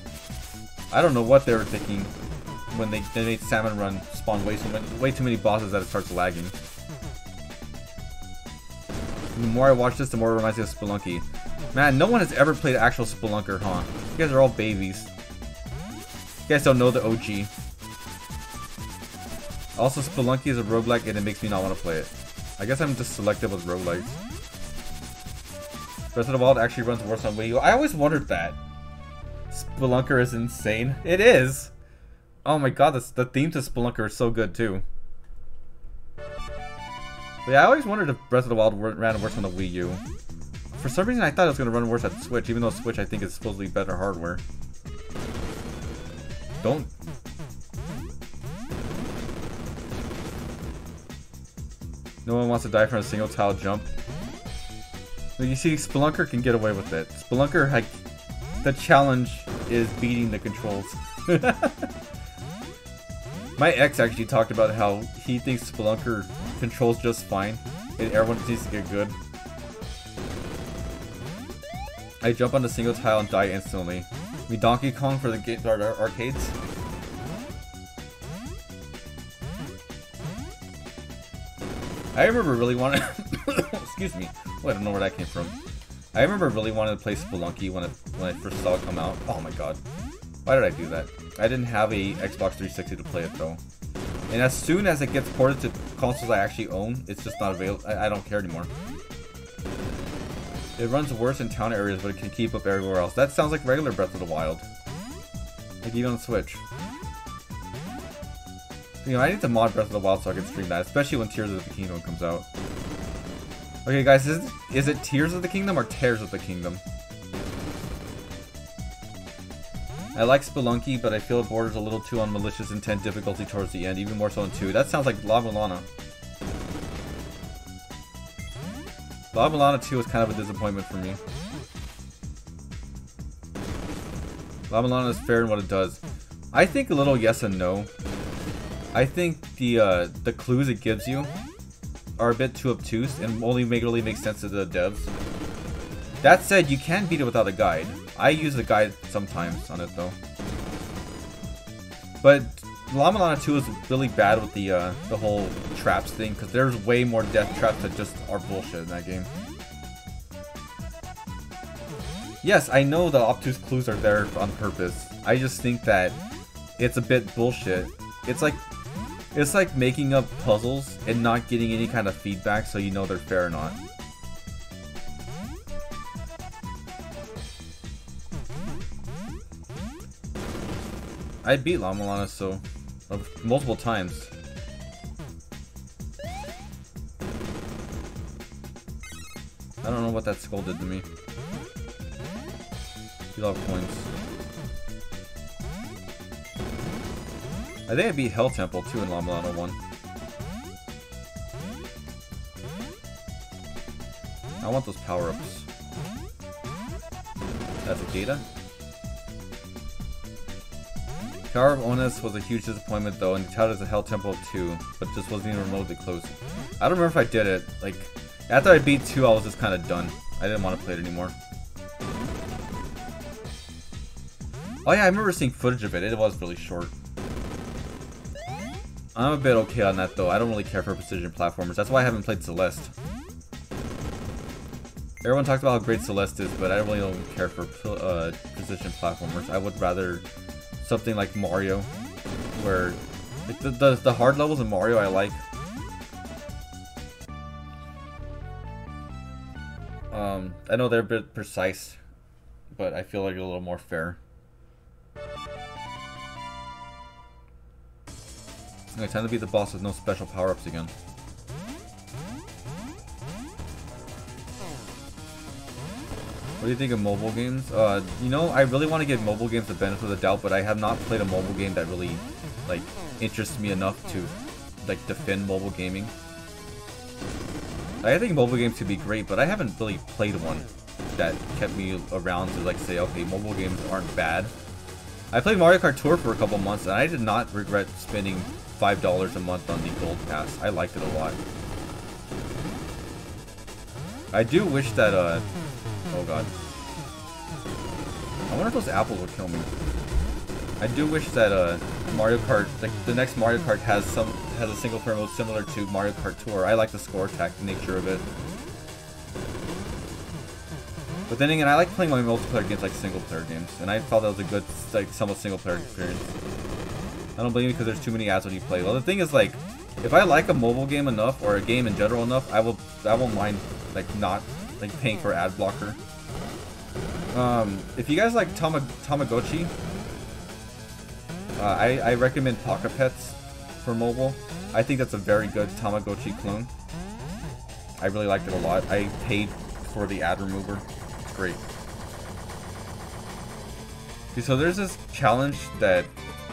I don't know what they were thinking when they made Salmon Run spawn way too many bosses that it starts lagging. And the more I watch this, the more it reminds me of Spelunky. Man, no one has ever played actual Spelunker, huh? You guys are all babies. You guys don't know the OG. Also, Spelunky is a roguelike and it makes me not want to play it. I guess I'm just selective with roguelikes. Breath of the Wild actually runs worse on Wii U. I always wondered that. Spelunker is insane. It is! Oh my god, the theme to Spelunker is so good too. But yeah, I always wondered if Breath of the Wild ran worse on the Wii U. For some reason I thought it was going to run worse at Switch, even though Switch I think is supposedly better hardware. Don't... No one wants to die from a single tile jump. You see, Spelunker can get away with it. Spelunker, like, the challenge is beating the controls. My ex actually talked about how he thinks Spelunker controls just fine, and everyone just needs to get good. I jump on the single tile and die instantly. Me Donkey Kong for the arcades. I remember really wanting. Excuse me. Oh, I don't know where that came from. I remember really wanting to play Spelunky when I first saw it come out. Oh my god. Why did I do that? I didn't have a Xbox 360 to play it though. And as soon as it gets ported to consoles I actually own, it's just not available. I don't care anymore. It runs worse in town areas, but it can keep up everywhere else. That sounds like regular Breath of the Wild. Like even on Switch. You know, I need to mod Breath of the Wild so I can stream that, especially when Tears of the Kingdom comes out. Okay guys, is it Tears of the Kingdom or Tears of the Kingdom? I like Spelunky, but I feel it borders a little too on malicious intent difficulty towards the end, even more so in 2. That sounds like Lava Lana. Lava Lana 2 was kind of a disappointment for me. Lava Lana is fair in what it does. I think a little yes and no. I think the clues it gives you are a bit too obtuse and only really make sense to the devs. That said, you can beat it without a guide. I use a guide sometimes on it though. But Llama Lana 2 is really bad with the whole traps thing, because there's way more death traps that just are bullshit in that game. Yes, I know the obtuse clues are there on purpose. I just think that it's a bit bullshit. It's like making up puzzles and not getting any kind of feedback so you know they're fair or not. I beat Llama Lana so multiple times. I don't know what that skull did to me. You love coins. I think I beat Hell Temple too in Llama Lana 1. I want those power-ups. That's a Gata. Tower of Onus was a huge disappointment though, and touted as a Hell Temple 2, but just wasn't even remotely close. I don't remember if I did it. Like, after I beat 2, I was just kind of done. I didn't want to play it anymore. Oh yeah, I remember seeing footage of it. It was really short. I'm a bit okay on that though. I don't really care for precision platformers. That's why I haven't played Celeste. Everyone talks about how great Celeste is, but I really don't care for precision platformers. I would rather something like Mario, where like the hard levels in Mario I like. I know they're a bit precise, but I feel like a little more fair. Okay, time to beat the boss with no special power-ups again. What do you think of mobile games? You know, I really want to give mobile games the benefit of the doubt, but I have not played a mobile game that really, like, interests me enough to, like, defend mobile gaming. I think mobile games could be great, but I haven't really played one that kept me around to, like, say, okay, mobile games aren't bad. I played Mario Kart Tour for a couple months, and I did not regret spending $5 a month on the Gold Pass. I liked it a lot. I do wish that, oh god. I wonder if those apples would kill me. I do wish that Mario Kart, like the next Mario Kart has a single player mode similar to Mario Kart Tour. I like the score attack nature of it. But then again, I like playing my multiplayer games like single player games, and I thought that was a good, like, somewhat single player experience. I don't blame you because there's too many ads when you play. Well, the thing is, like, if I like a mobile game enough or a game in general enough, I won't mind, like, not like paying for ad blocker. If you guys like Tamagotchi, I recommend Pocket Pets for mobile. I think that's a very good Tamagotchi clone. I really liked it a lot. I paid for the ad remover. It's great. Okay, so there's this challenge that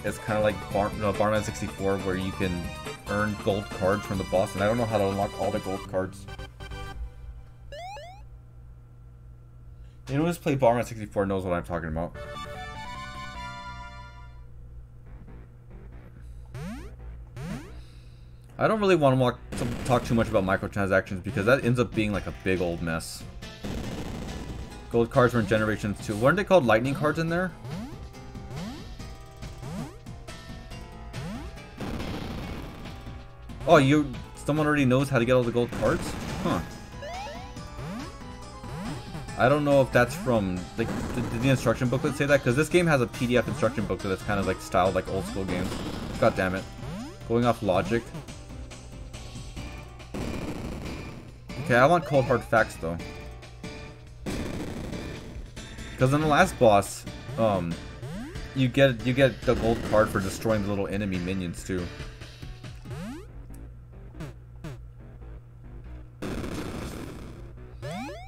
is kind of like Bomberman 64 where you can earn gold cards from the boss, and I don't know how to unlock all the gold cards. Anyone who's played Bomberman 64 knows what I'm talking about. I don't really want to talk too much about microtransactions because that ends up being like a big old mess. Gold cards were in Generations 2. Weren't they called lightning cards in there? Oh, someone already knows how to get all the gold cards? Huh. I don't know if that's from, like, did the instruction booklet say that? Because this game has a PDF instruction booklet that's kind of like styled like old school games. God damn it. Going off logic. Okay, I want cold hard facts though. Because in the last boss, you get the gold card for destroying the little enemy minions too.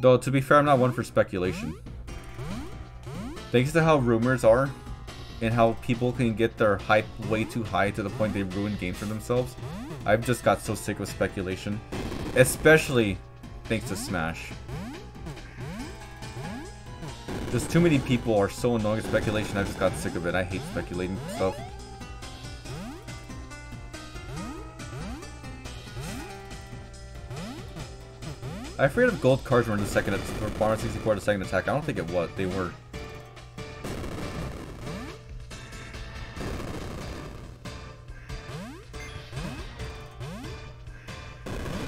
Though, to be fair, I'm not one for speculation. Thanks to how rumors are, and how people can get their hype way too high to the point they ruin games for themselves, I've just got so sick of speculation. Especially thanks to Smash. Just too many people are so annoying at speculation, I just got sick of it. I hate speculating stuff. I forget if gold cards were in the second, for Bomberman 64 the second attack. I don't think it was. They were.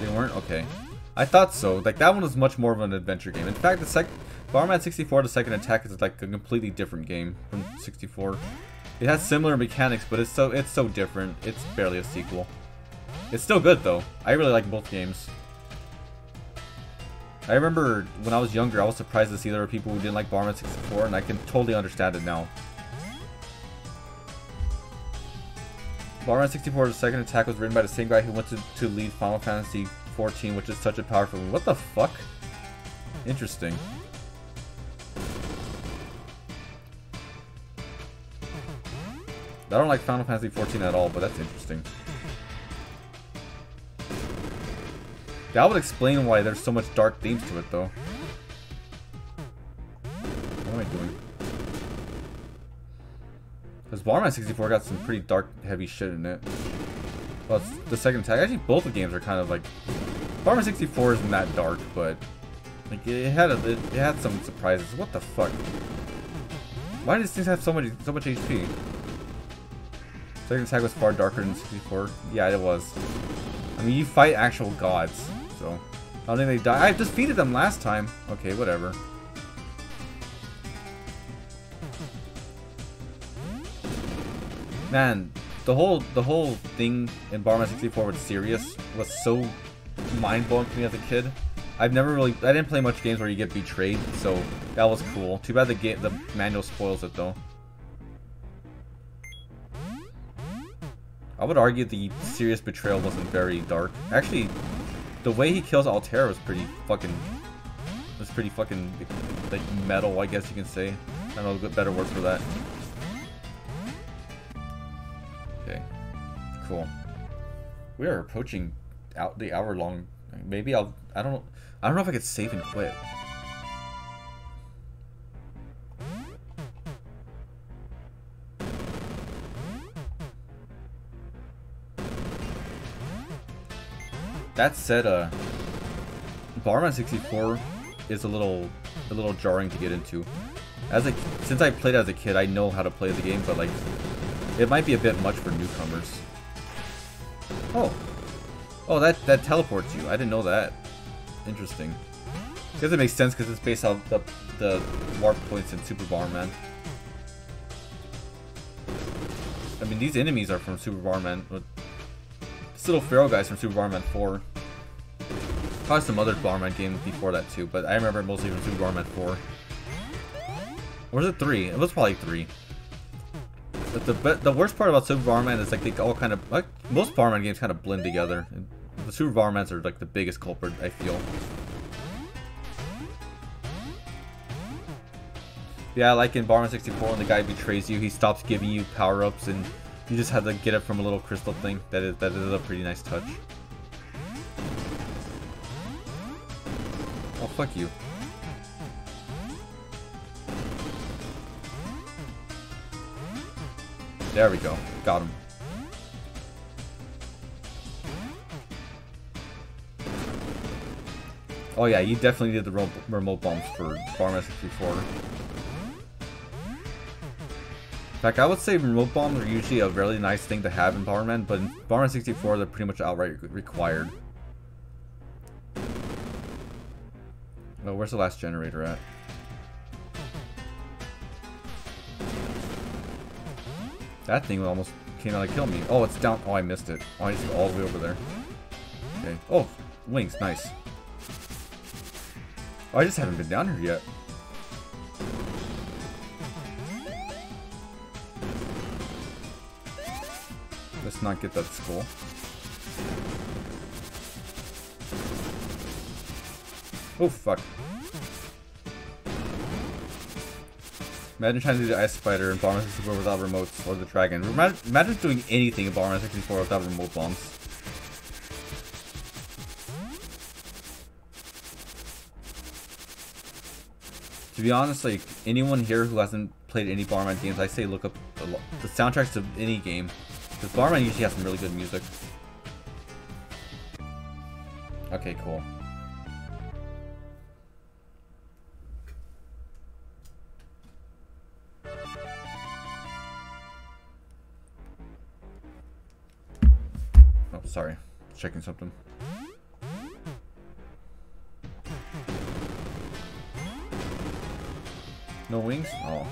They weren't? Okay. I thought so. Like, that one was much more of an adventure game. In fact, Bomberman 64, the second attack, is like a completely different game from 64. It has similar mechanics, but it's so different. It's barely a sequel. It's still good, though. I really like both games. I remember when I was younger, I was surprised to see there were people who didn't like Bomberman 64, and I can totally understand it now. Bomberman 64, the second attack, was written by the same guy who went to lead Final Fantasy 14, which is such a powerful game. What the fuck? Interesting. I don't like Final Fantasy 14 at all, but that's interesting. That would explain why there's so much dark themes to it, though. What am I doing? Because Bomberman 64 got some pretty dark, heavy shit in it. Well, it's the second attack. Actually, both the games are kind of like... Bomberman 64 isn't that dark, but... Like, it had some surprises. What the fuck? Why do these things have so much HP? Second attack was far darker than 64. Yeah, it was. I mean, you fight actual gods, so... I don't think they die. I defeated them last time. Okay, whatever. Man, the whole thing in Bomberman 64 with Sirius was so mind-blowing to me as a kid. I didn't play much games where you get betrayed, so that was cool. Too bad the manual spoils it, though. I would argue the Sirius betrayal wasn't very dark. Actually, the way he kills Altera was pretty fucking like metal, I guess you can say. I don't know a better word for that. Okay, cool. We are approaching the hour long. Maybe I don't know if I could save and quit. That said, Bomberman 64 is a little jarring to get into. Since I played as a kid, I know how to play the game, but like, it might be a bit much for newcomers. Oh, that teleports you. I didn't know that. Interesting. I guess it makes sense because it's based on the warp points in Super Bomberman. I mean, these enemies are from Super Bomberman. This little feral guy's from Super Bomberman 4. Probably some other Bomberman games before that too, but I remember mostly from Super Bomberman 4. Or was it 3? It was probably 3. But the worst part about Super Bomberman is like they all kind of, like most Bomberman games kind of blend together. And the Super Bombermans are like the biggest culprit, I feel. Yeah, like in Bomberman 64, when the guy betrays you, he stops giving you power-ups, and you just have to get it from a little crystal thing. That is a pretty nice touch. Oh, fuck you. There we go. Got him. Oh yeah, you definitely did the remote bombs for Bomberman 64. In fact, I would say remote bombs are usually a really nice thing to have in Bomberman, but in Bomberman 64 they're pretty much outright required. Oh, where's the last generator at? That thing almost came out to kill me. Oh, it's down. Oh, I missed it. Oh, I just go all the way over there. Okay. Oh, wings. Nice. Oh, I just haven't been down here yet. Let's not get that skull. Oh, fuck. Imagine trying to do the Ice Spider in Bomberman 64 without remotes, or the Dragon. Imagine doing anything in Bomberman 64 without remote bombs. To be honest, like, anyone here who hasn't played any Bomberman games, I say look up the soundtracks to any game. Because Bomberman usually has some really good music. Okay, cool. Oh, sorry. Checking something. No wings? Oh.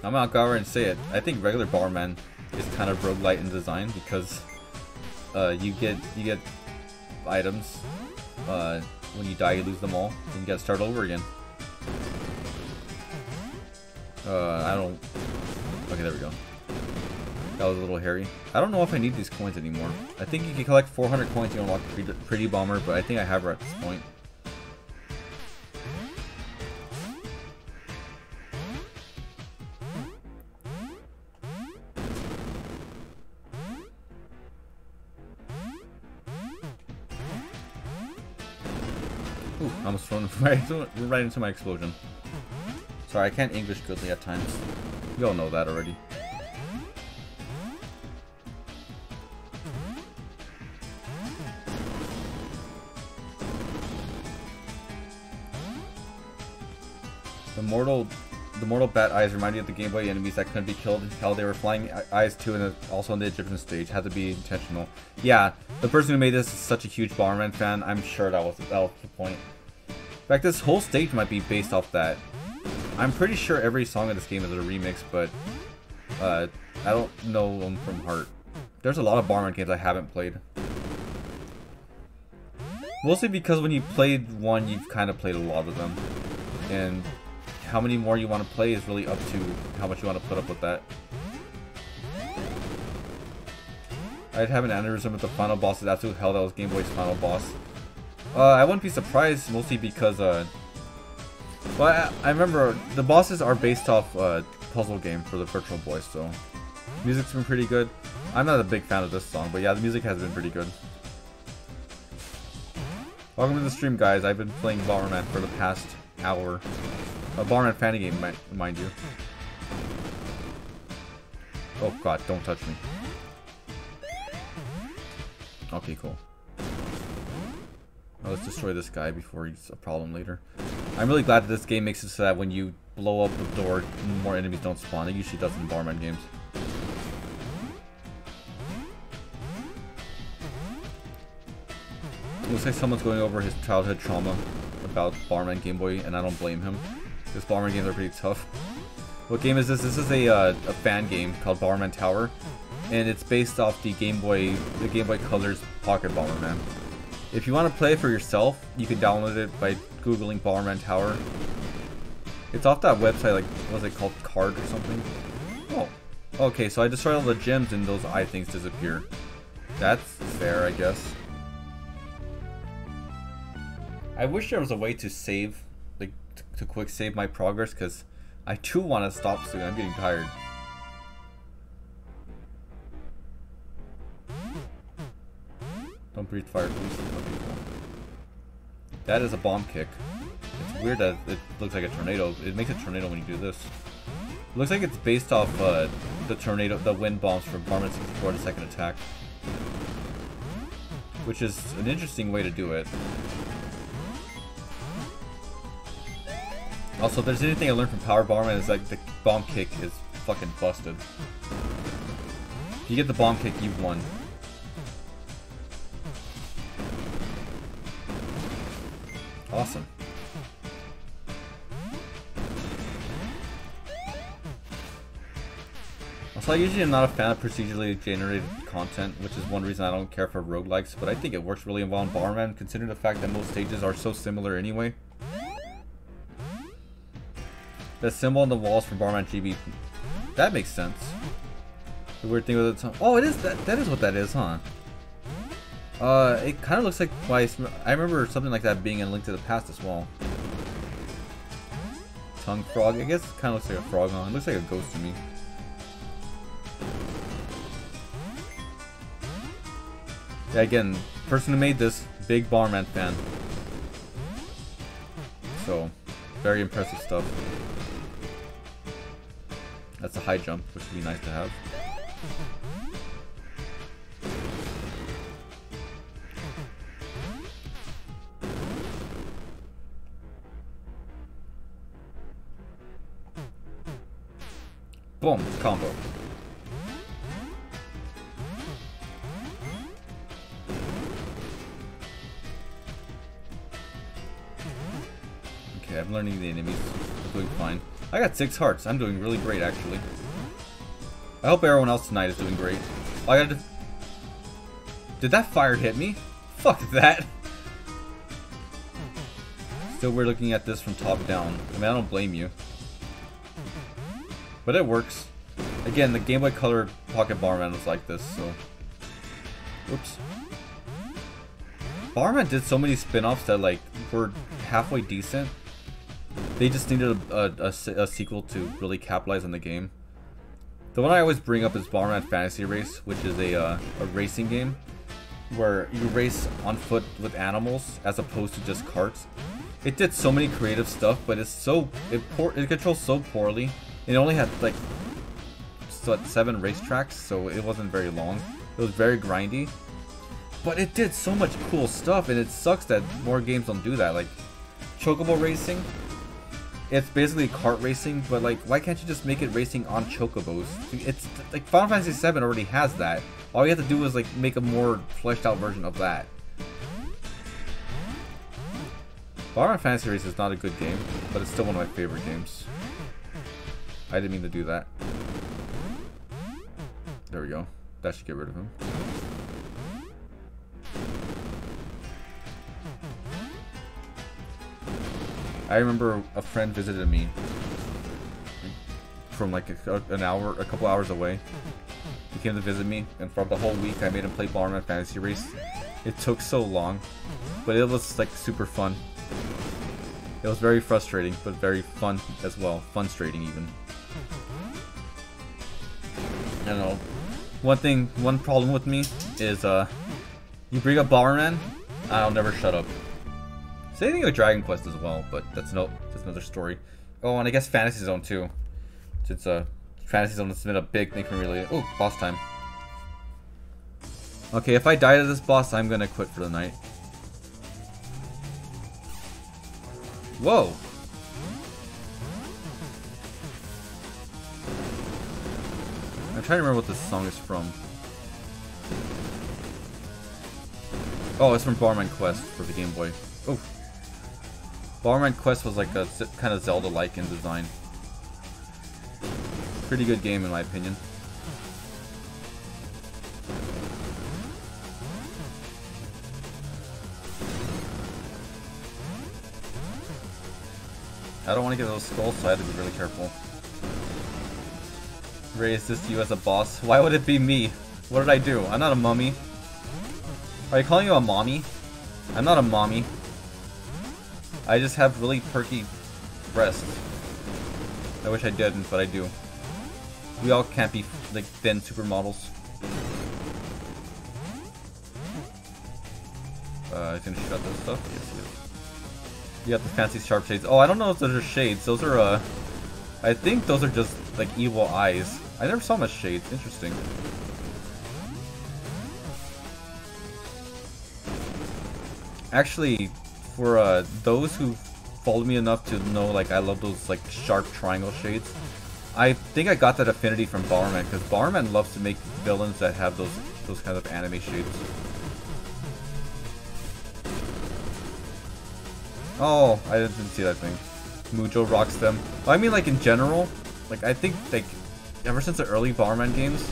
I'm not gonna go and say it. I think regular Bomberman is kind of roguelite in design because you get items. When you die, you lose them all, and you gotta start over again. I don't. Okay, there we go. That was a little hairy. I don't know if I need these coins anymore. I think you can collect 400 coins to unlock Pretty Bomber, but I think I have her at this point. Ooh, I almost thrown right into my explosion. Sorry, I can't English goodly at times. You all know that already. The mortal bat eyes remind you of the Game Boy enemies that couldn't be killed. How they were flying eyes too, and also on the Egyptian stage. Had to be intentional. Yeah, the person who made this is such a huge Bomberman fan. I'm sure that was the point. In fact, this whole stage might be based off that. I'm pretty sure every song in this game is a remix, but I don't know them from heart. There's a lot of Bomberman games I haven't played. Mostly because when you played one, you've kind of played a lot of them. And how many more you want to play is really up to how much you want to put up with that. I'd have an aneurysm with the final boss is absolute hell. That was Game Boy's final boss. I wouldn't be surprised, mostly because well, I remember the bosses are based off puzzle game for the Virtual Boy, so music's been pretty good. I'm not a big fan of this song, but yeah, the music has been pretty good. Welcome to the stream, guys. I've been playing Bomberman for the past hour. A Bomberman fan game, mind you. Oh god, don't touch me. Okay, cool. Now let's destroy this guy before he's a problem later. I'm really glad that this game makes it so that when you blow up the door, more enemies don't spawn. It usually does in Bomberman games. Looks like someone's going over his childhood trauma about Bomberman Game Boy, and I don't blame him. Because Bomberman games are pretty tough. What game is this? This is a fan game called Bomberman Tower, and it's based off the Game Boy Color's Pocket Bomberman. If you want to play it for yourself, you can download it by googling Bomberman Tower. It's off that website, like, what was it called, Card or something? Oh, okay, so I destroyed all the gems and those eye things disappear. That's fair, I guess. I wish there was a way to save, like, to quick save my progress, because I too want to stop soon. I'm getting tired. Don't breathe fire, please. Okay, cool. That is a bomb kick. It's weird that it looks like a tornado. It makes a tornado when you do this. It looks like it's based off the wind bombs from Bomberman 64, the second attack. Which is an interesting way to do it. Also, if there's anything I learned from Power Bomberman, is like the bomb kick is fucking busted. If you get the bomb kick, you've won. Awesome. Also, I usually am not a fan of procedurally generated content, which is one reason I don't care for roguelikes, but I think it works really well in Bomberman, considering the fact that most stages are so similar anyway. The symbol on the walls from Bomberman GB, that makes sense. The weird thing with it, oh, it is that is what that is, huh? It kind of looks like I remember something like that being in Link to the Past as well. Tongue frog, I guess it kind of looks like a frog, huh? It looks like a ghost to me. Yeah, again, person who made this, big Bomberman fan. So, very impressive stuff. That's a high jump, which would be nice to have. Boom, combo. I'm learning the enemies. I'm doing fine. I got 6 hearts. I'm doing really great, actually. I hope everyone else tonight is doing great. Oh, I gotta... Did that fire hit me? Fuck that. Still, we're looking at this from top down. I mean, I don't blame you. But it works. Again, the Game Boy Color Pocket Bomberman was like this, so... Oops. Bomberman did so many spin-offs that, like, were halfway decent. They just needed a sequel to really capitalize on the game. The one I always bring up is Bomberman Fantasy Race, which is a racing game where you race on foot with animals as opposed to just carts. It did so many creative stuff, but it's so it controls so poorly. It only had like 7 racetracks, so it wasn't very long. It was very grindy, but it did so much cool stuff, and it sucks that more games don't do that. Like Chocobo Racing, it's basically kart racing, but like, why can't you just make it racing on chocobos? It's like Final Fantasy VII already has that. All you have to do is like make a more fleshed out version of that. Bomberman Fantasy Race is not a good game, but it's still one of my favorite games. I didn't mean to do that. There we go. That should get rid of him. I remember a friend visited me from like a couple hours away. He came to visit me, and for the whole week I made him play Bomberman Fantasy Race. It took so long, but it was like super fun. It was very frustrating, but very fun as well. Funstrating even. I don't know. One problem with me is you bring up Bomberman, I'll never shut up. Same thing with Dragon Quest as well, but that's another story. Oh, and I guess Fantasy Zone too. Since Fantasy Zone has been a big thing for me lately. Oh, boss time. Okay, if I die to this boss, I'm gonna quit for the night. Whoa! I'm trying to remember what this song is from. Oh, it's from Bomberman Quest for the Game Boy. Oh. Bomberman Quest was like a kind of Zelda-like in design. Pretty good game in my opinion. I don't want to get those skulls, so I have to be really careful. Raise this you as a boss. Why would it be me? What did I do? I'm not a mummy. Are you calling you a mommy? I'm not a mommy. I just have really perky breasts. I wish I didn't, but I do. We all can't be like thin supermodels. He's gonna shoot out this stuff. Yes, he is. You got the fancy sharp shades. Oh, I don't know if those are shades. Those are I think those are just like evil eyes. I never saw much shades. Interesting. Actually, for those who followed me enough to know, like, I love those like sharp triangle shades, I think I got that affinity from Bomberman, because Bomberman loves to make villains that have those kind of anime shades. Oh, I didn't see that thing. Mujo rocks them. I mean, like in general, like I think like ever since the early Bomberman games,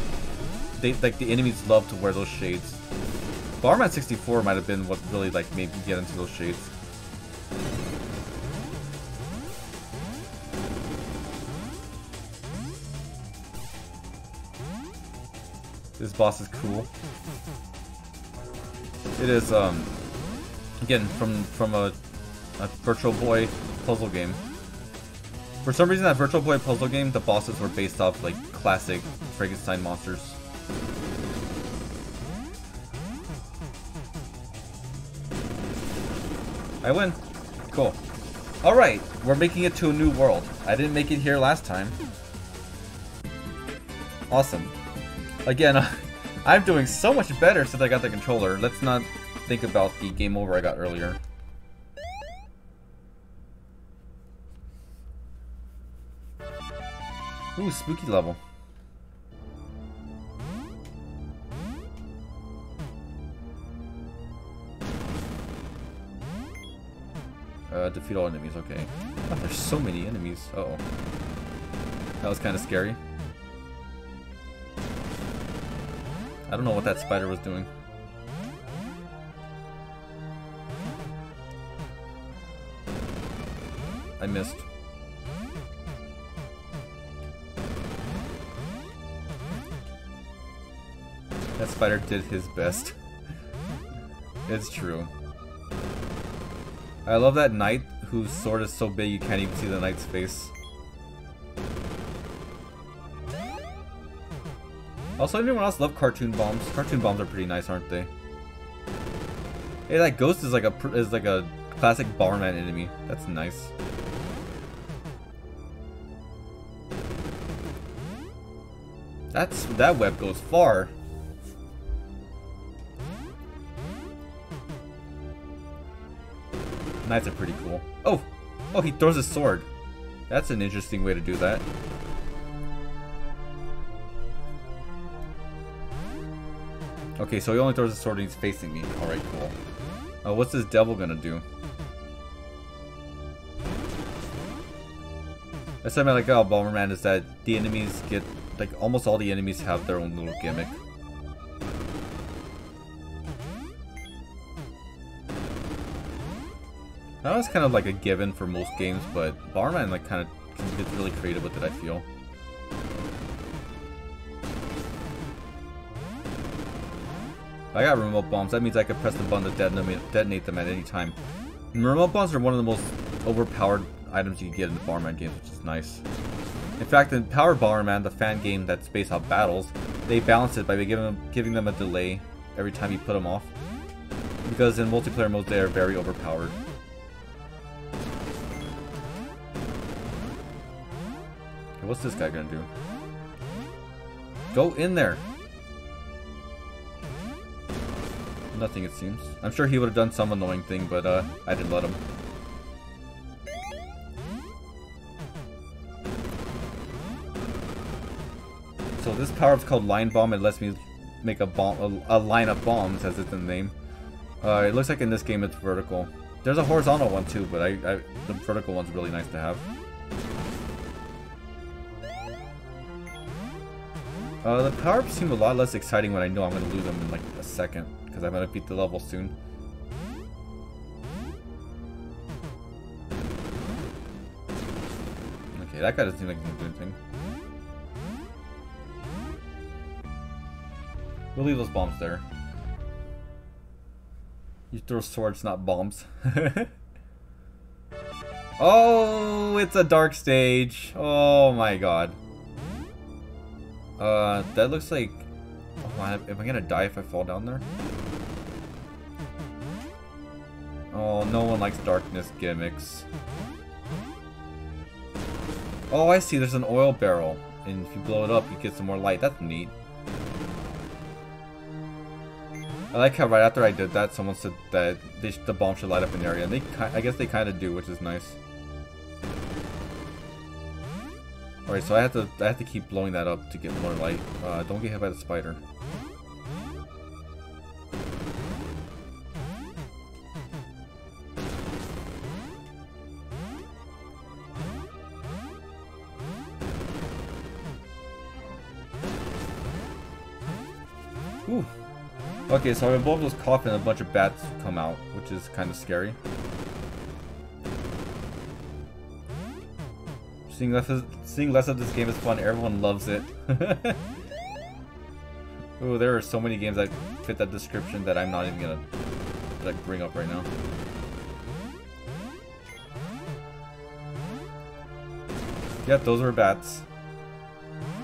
they like the enemies love to wear those shades. Bomberman 64 might have been what really like made me get into those shades. This boss is cool. It is again from a Virtual Boy puzzle game. For some reason, that Virtual Boy puzzle game, the bosses were based off like classic Frankenstein monsters. I win. Cool. Alright, we're making it to a new world. I didn't make it here last time. Awesome. Again, I'm doing so much better since I got the controller. Let's not think about the game over I got earlier. Ooh, spooky level. defeat all enemies, okay. Oh, there's so many enemies. Uh-oh. That was kind of scary. I don't know what that spider was doing. I missed. That spider did his best. It's true. I love that knight whose sword is so big you can't even see the knight's face. Also, anyone else love cartoon bombs? Cartoon bombs are pretty nice, aren't they? Hey, that ghost is like a classic Bomberman enemy. That's nice. That web goes far. Knights are pretty cool. Oh! Oh, he throws his sword. That's an interesting way to do that. Okay, so he only throws his sword and he's facing me. Alright, cool. What's this devil gonna do? That's something I like about Bomberman is that the enemies get... like, almost all the enemies have their own little gimmick. That was kind of like a given for most games, but Bomberman like kind of gets really creative with it, I feel. I got remote bombs. That means I can press the button to detonate them at any time. And remote bombs are one of the most overpowered items you can get in the Bomberman games, which is nice. In fact, in Power Bomberman, the fan game that's based off battles, they balance it by giving them a delay every time you put them off. Because in multiplayer mode, they are very overpowered. Okay, what's this guy gonna do? Go in there! Nothing, it seems. I'm sure he would have done some annoying thing, but I didn't let him. So this power-up's called Line Bomb. It lets me make a line of bombs, as it's in the name. It looks like in this game it's vertical. There's a horizontal one too, but the vertical one's really nice to have. The power-ups seem a lot less exciting when I know I'm going to lose them in like a second, because I'm going to beat the level soon. Okay, that guy doesn't seem like he's doing anything. We'll leave those bombs there. You throw swords, not bombs. Oh, it's a dark stage. Oh my god. That looks like... Oh, am I gonna die if I fall down there? Oh, no one likes darkness gimmicks. Oh, I see, there's an oil barrel. And if you blow it up, you get some more light. That's neat. I like how right after I did that, someone said that the bomb should light up an area. And I guess they kind of do, which is nice. Alright, so I have to keep blowing that up to get more light. Don't get hit by the spider. Ooh. Okay, so I blow up those coffin and a bunch of bats come out, which is kind of scary. Seeing less of this game is fun. Everyone loves it. Ooh, there are so many games that fit that description that I'm not even gonna like bring up right now. Yep, those were bats.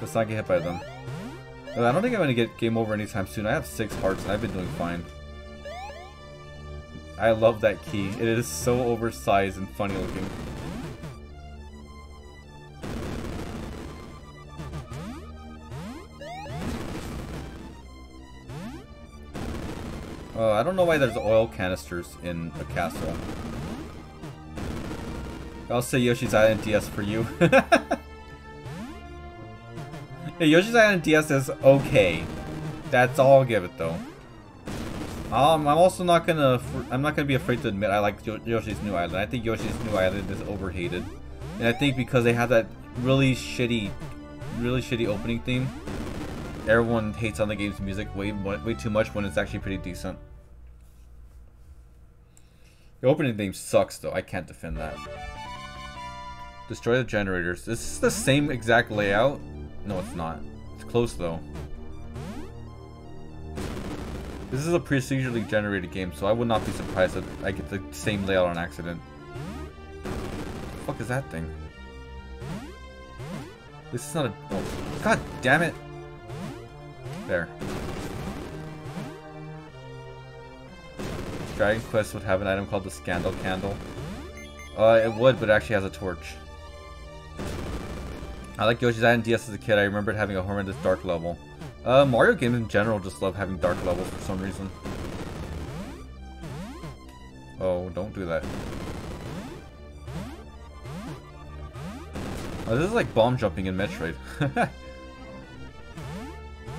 Let's not get hit by them. I don't think I'm gonna get game over anytime soon. I have 6 hearts and I've been doing fine. I love that key. It is so oversized and funny looking. I don't know why there's oil canisters in a castle. I'll say Yoshi's Island DS for you. Yeah, Yoshi's Island DS is okay. That's all I'll give it though. I'm also not gonna. I'm not gonna be afraid to admit I like Yoshi's New Island. I think Yoshi's New Island is overhated, and I think because they have that really shitty opening theme, everyone hates on the game's music way too much when it's actually pretty decent. The opening theme sucks though. I can't defend that. Destroy the generators. This is the same exact layout. No, it's not. It's close though. This is a procedurally generated game, so I would not be surprised that I get the same layout on accident. What the fuck is that thing? This is not a... Oh, god damn it! There. Dragon Quest would have an item called the Scandal Candle. It would, but it actually has a torch. I like Yoshi's Island DS as a kid. I remembered having a horrendous dark level. Mario games in general just love having dark levels for some reason. Oh, don't do that. Oh, this is like bomb jumping in Metroid.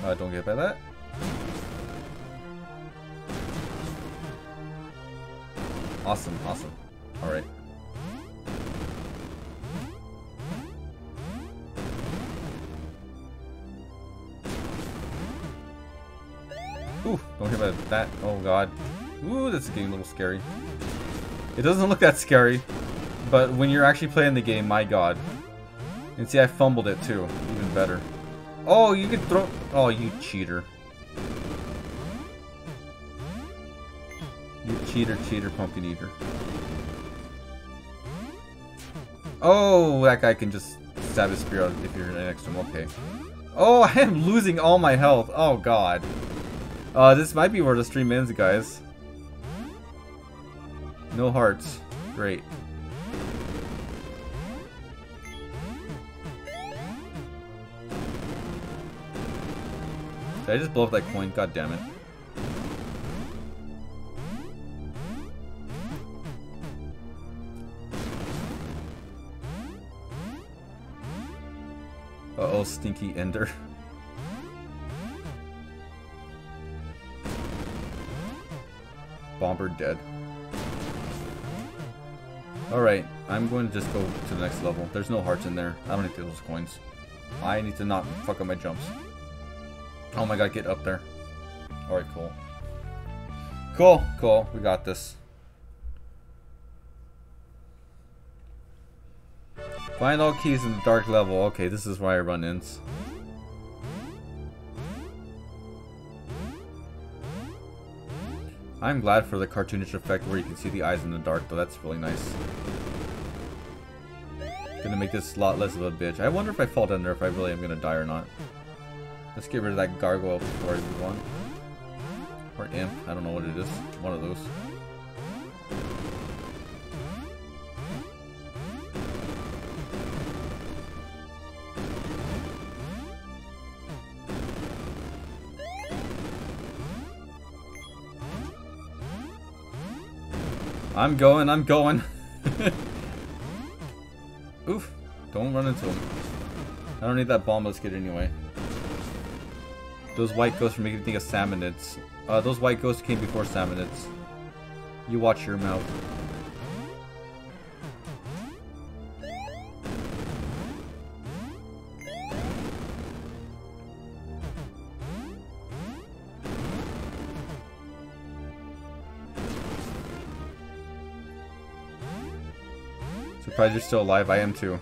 Don't get by that. Awesome, awesome. Alright. Ooh, don't hear about that. Oh god. Ooh, that's getting a little scary. It doesn't look that scary, but when you're actually playing the game, my god. And see, I fumbled it too. Even better. Oh, you could throw... Oh, you cheater. You cheater, pumpkin eater. Oh, that guy can just stab his spear out if you're next to him. Okay. Oh, I am losing all my health. Oh god. This might be where the stream ends, guys. No hearts. Great. Did I just blow up that coin? God damn it. Uh-oh, stinky ender. Bomber dead. Alright, I'm going to just go to the next level. There's no hearts in there. I don't need those coins. I need to not fuck up my jumps. Oh my god, get up there. Alright, cool. Cool. We got this. Find all keys in the dark level. Okay, this is where I run ins. I'm glad for the cartoonish effect where you can see the eyes in the dark, though. That's really nice. Gonna make this a lot less of a bitch. I wonder if I fall down there if I really am gonna die or not. Let's get rid of that gargoyle before I move on. Or imp. I don't know what it is. One of those. I'm going. Oof. Don't run into him. I don't need that bombless kid anyway. Those white ghosts are making me think of salmonids. Those white ghosts came before salmonids. You watch your mouth. Surprised you're still alive. I am too.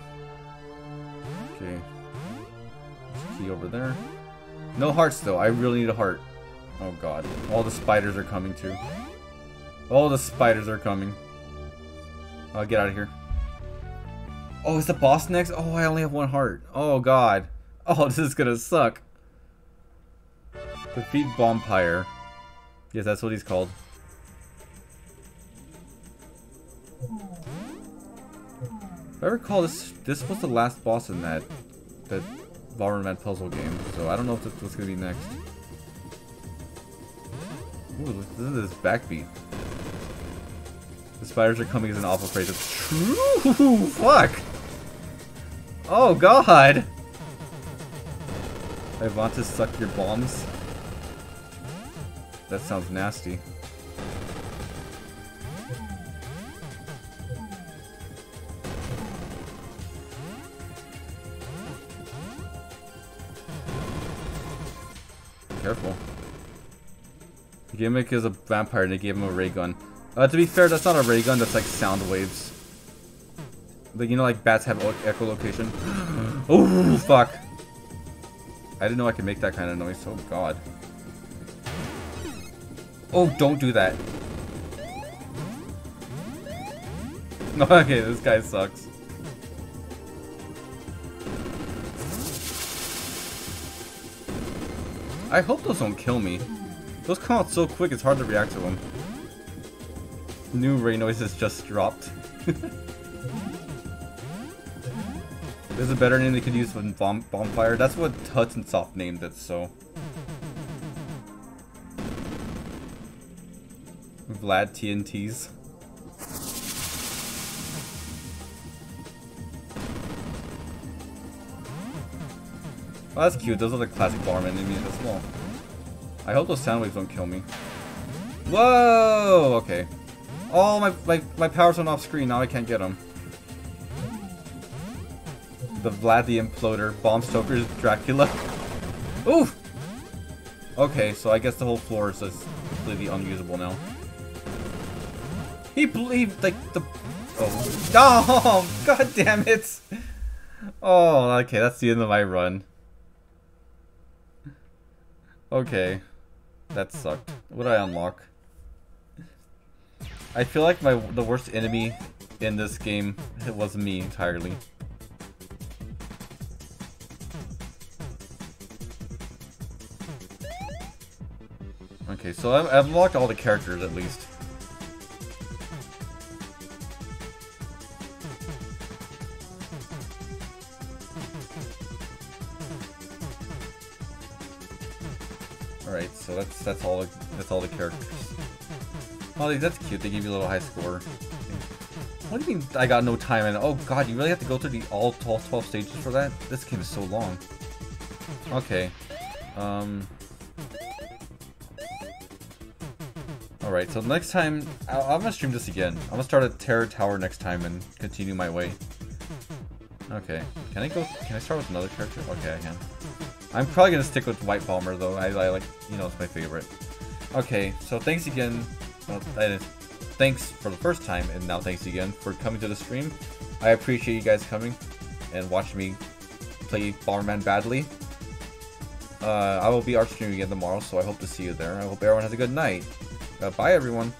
Okay. There's a key over there. No hearts though. I really need a heart. Oh god. All the spiders are coming too. All the spiders are coming. I'll get out of here. Oh, is the boss next? Oh, I only have one heart. Oh god. Oh, this is gonna suck. Defeat Bompire. Yes, that's what he's called. If I recall, this was the last boss in that Bomberman puzzle game, so I don't know if that's what's gonna be next. Ooh, listen to this backbeat. The spiders are coming as an awful phrase. It's true. Fuck. Oh god. I want to suck your bombs. That sounds nasty. careful. The gimmick is a vampire and they gave him a ray gun. To be fair, that's not a ray gun, that's like sound waves. Like, you know, like bats have echolocation. Oh, fuck. I didn't know I could make that kind of noise. Oh, God. Oh, don't do that. Okay, this guy sucks. I hope those don't kill me. Those come out so quick, it's hard to react to them. New ray noises just dropped. There's a better name they could use than Bonfire. That's what Hudson Soft named it, so. Vlad TNTs. Oh, that's cute. Those are the classic Bomberman enemies as well. I hope those sound waves don't kill me. Whoa! Okay. Oh, my powers went off screen. Now I can't get them. The Vlad the Imploder, Bomb Stoker's Dracula. Oof! Okay, so I guess the whole floor is just completely unusable now. He believed, like, the... Oh. Oh! God damn it! Oh, okay, that's the end of my run. Okay. That sucked. What did I unlock? I feel like the worst enemy in this game was me entirely. Okay, so I've unlocked all the characters at least. Alright, so that's all the characters. Oh, that's cute. They gave you a little high score. What do you mean I got no time? And oh god, you really have to go through all 12 stages for that? This game is so long. Okay. Alright, so next time I'm gonna stream this again. I'm gonna start at Terror Tower next time and continue my way. Okay. Can I start with another character? Okay, I can. I'm probably gonna stick with White Bomber though. I like, you know, it's my favorite. Okay, so thanks again. Well, thanks for the first time, and now thanks again for coming to the stream. I appreciate you guys coming and watching me play Bomberman badly. I will be art streaming again tomorrow, so I hope to see you there. I hope everyone has a good night. Bye everyone.